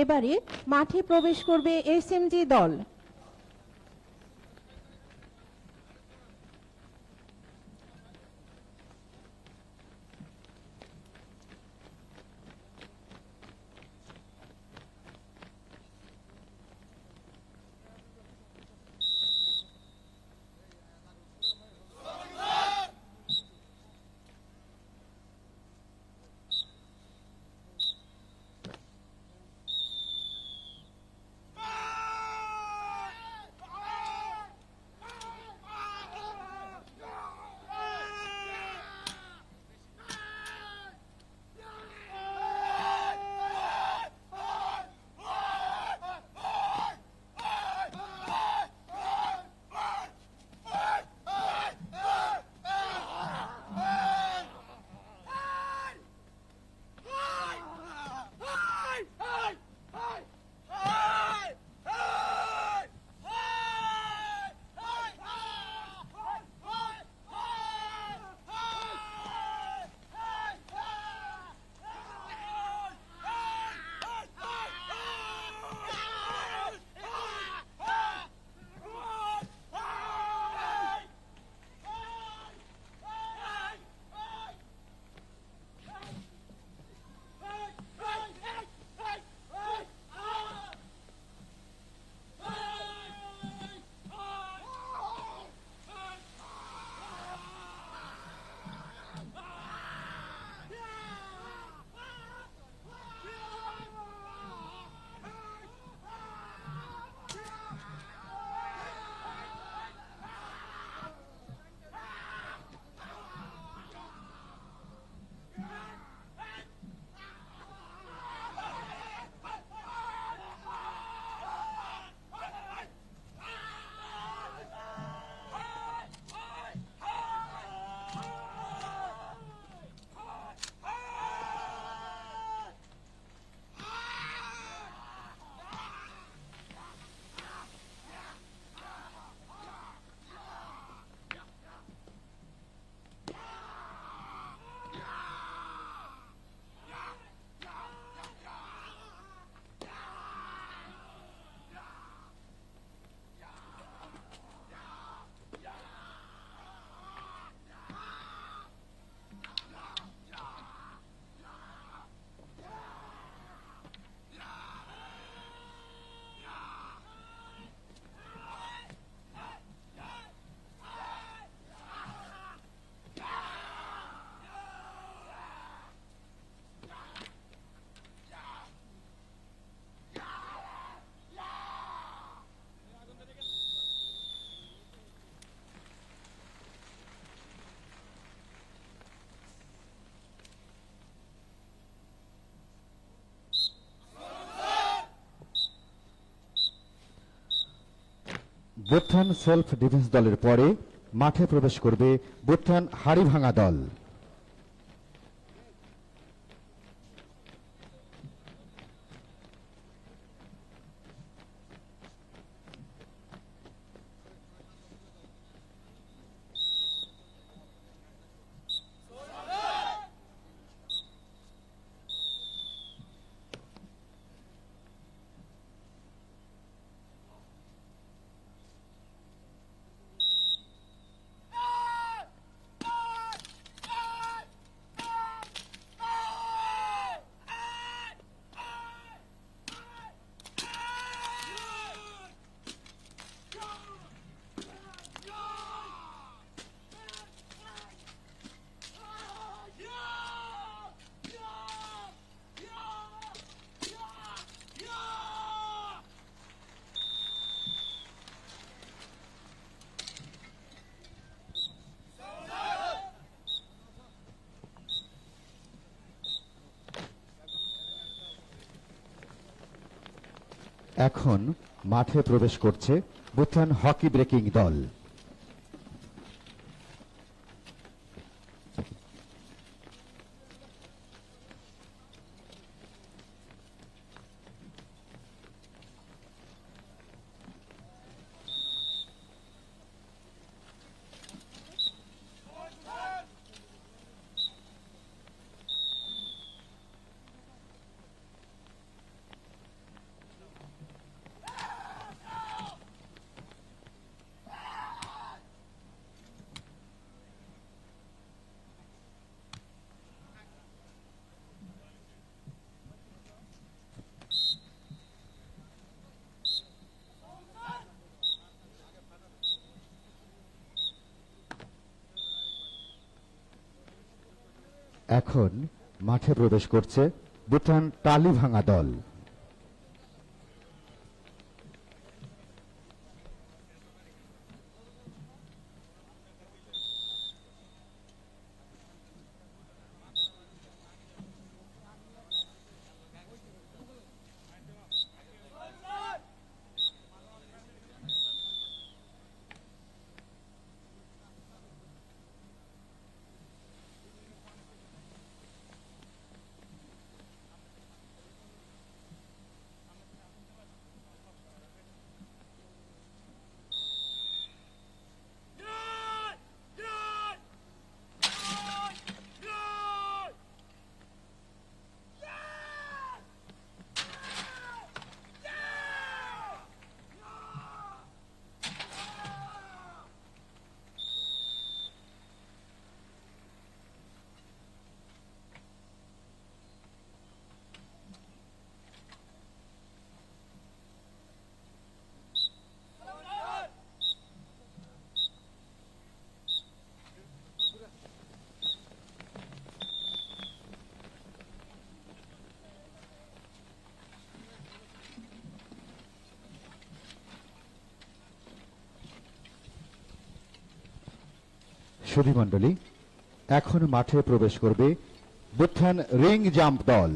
এবারে মাঠে প্রবেশ করবে এসএমজি দল। বুত্থান সেলফ ডিফেন্স দলের পরে মাঠে প্রবেশ করবে বুত্থান হাড়িভাঙা দল। এখন মাঠে প্রবেশ করছে বুত্থান হকি ব্রেকিং দল। এখন মাঠে প্রবেশ করছে বুত্থান টালিভাঙা দল। সুধীমণ্ডলী, এখন মাঠে প্রবেশ করবে বুত্থান রিং জাম্প দল।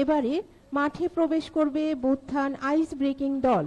এবারে মাঠে প্রবেশ করবে বুত্থান আইস ব্রেকিং দল।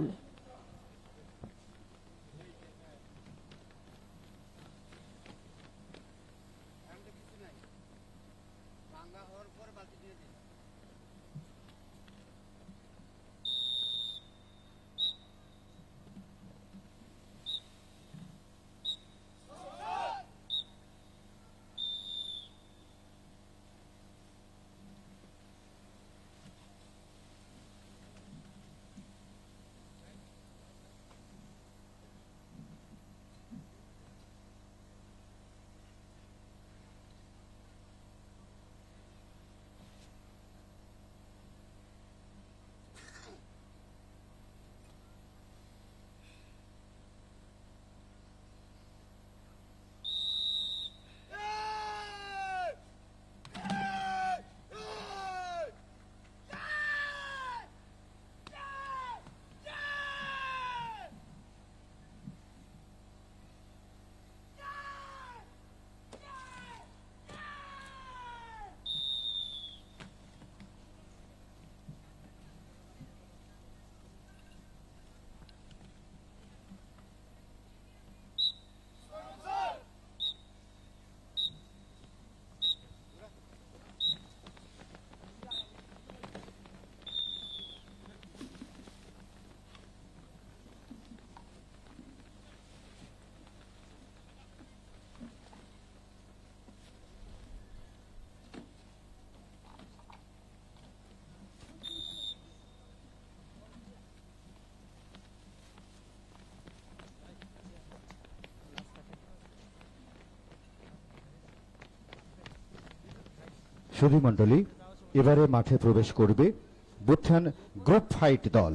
সুধী মণ্ডলী, এবারে মাঠে প্রবেশ করবে বুত্থান গ্রুপ ফাইট দল।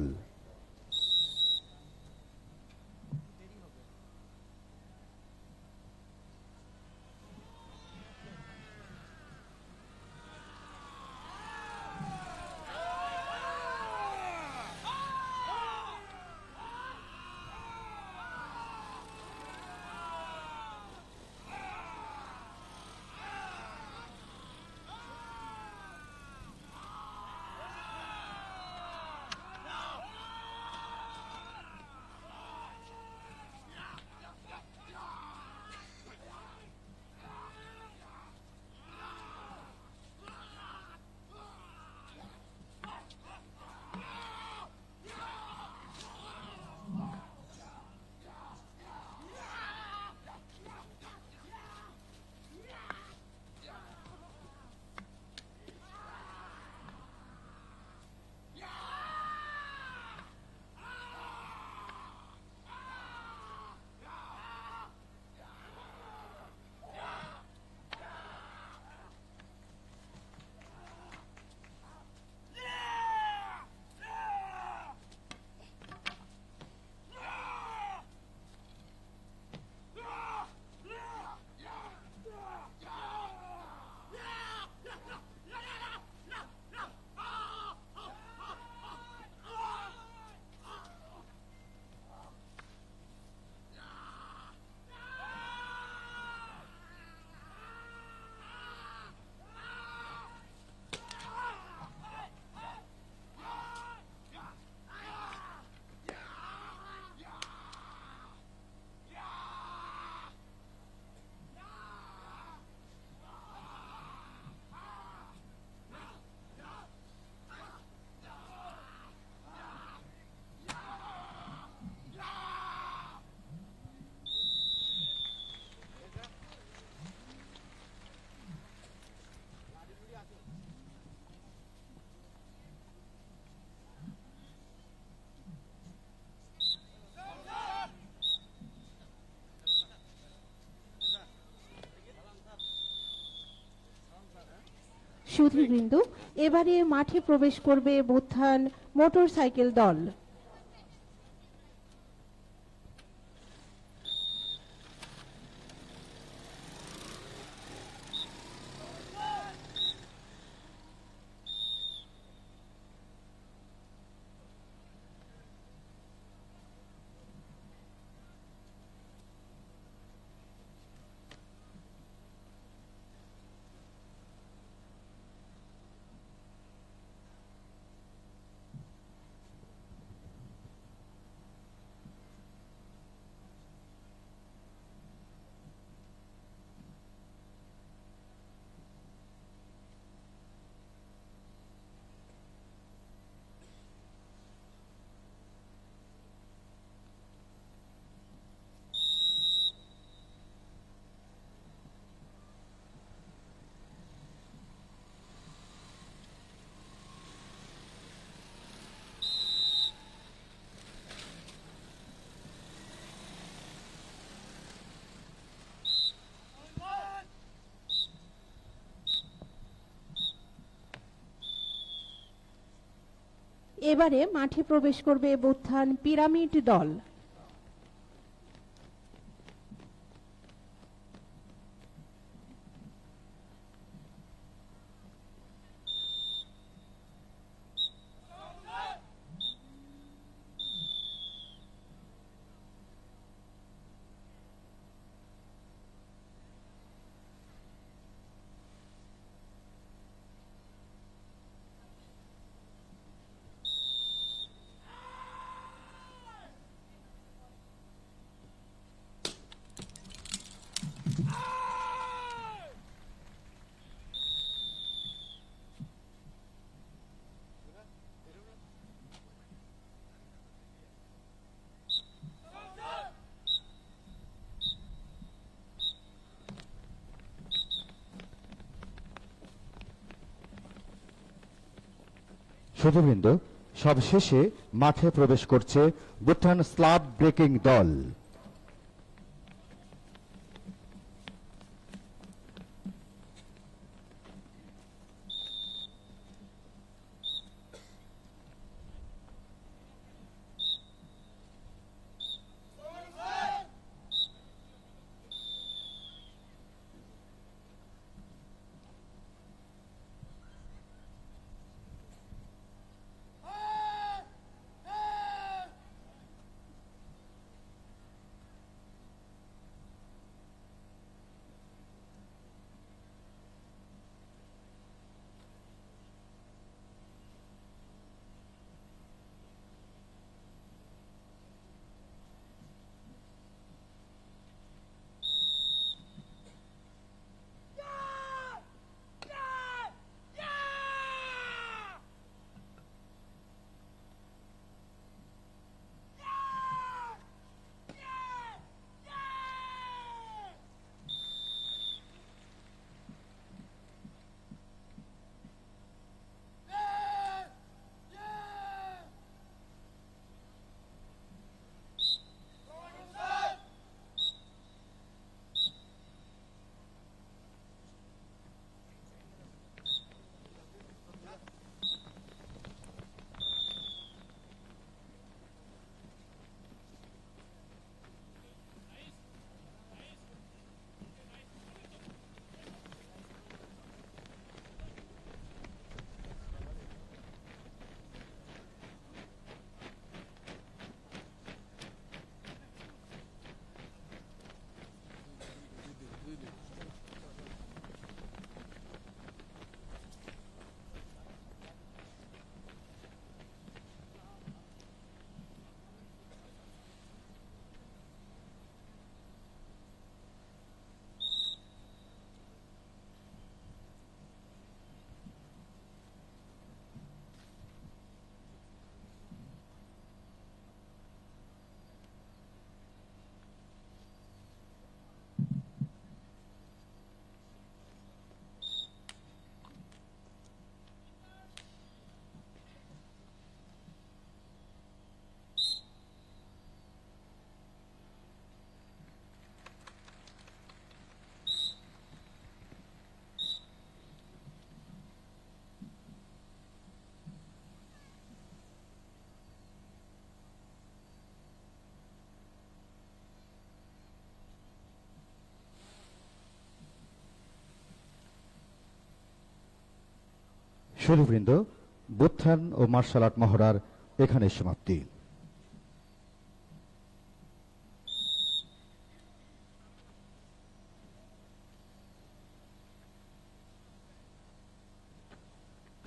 সুধীবৃন্দ, এবারে মাঠে প্রবেশ করবে বুত্থান মোটরসাইকেল দল। এবারে মাঠে প্রবেশ করবে বুত্থান পিরামিড দল। সুধীবৃন্দ, সবশেষে মাঠে প্রবেশ করছে বুত্থান স্ল্যাব ব্রেকিং দল। সুধীবৃন্দ, বুত্থান ও মার্শাল আর্ট মহড়ার এখানে সমাপ্তি।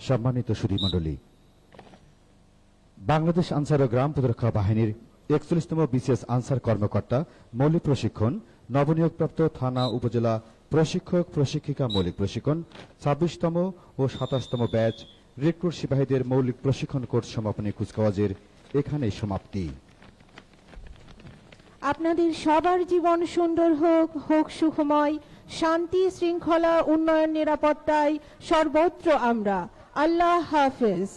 সম্মানিত সুধীমণ্ডলী, বাংলাদেশ আনসার ও গ্রাম প্রতিরক্ষা বাহিনীর ৪১তম বিসিএস আনসার কর্মকর্তা মৌলিক প্রশিক্ষণ, নবনিয়োগপ্রাপ্ত থানা উপজেলা প্রশিক্ষক প্রশিক্ষিকা মৌলিক প্রশিক্ষণ, ২৬তম ও ২৭তম ব্যাচ রিক্রুট সিপাহীদের মৌলিক প্রশিক্ষণ কোর্স সমাপনী কুচকাওয়াজের এখানেই সমাপ্তি। আপনাদের সবার জীবন সুন্দর হোক, হোক সুখময়, শান্তি শৃঙ্খলা উন্নয়ন নিরাপত্তায় সর্বত্র আমরা। আল্লাহ হাফেজ।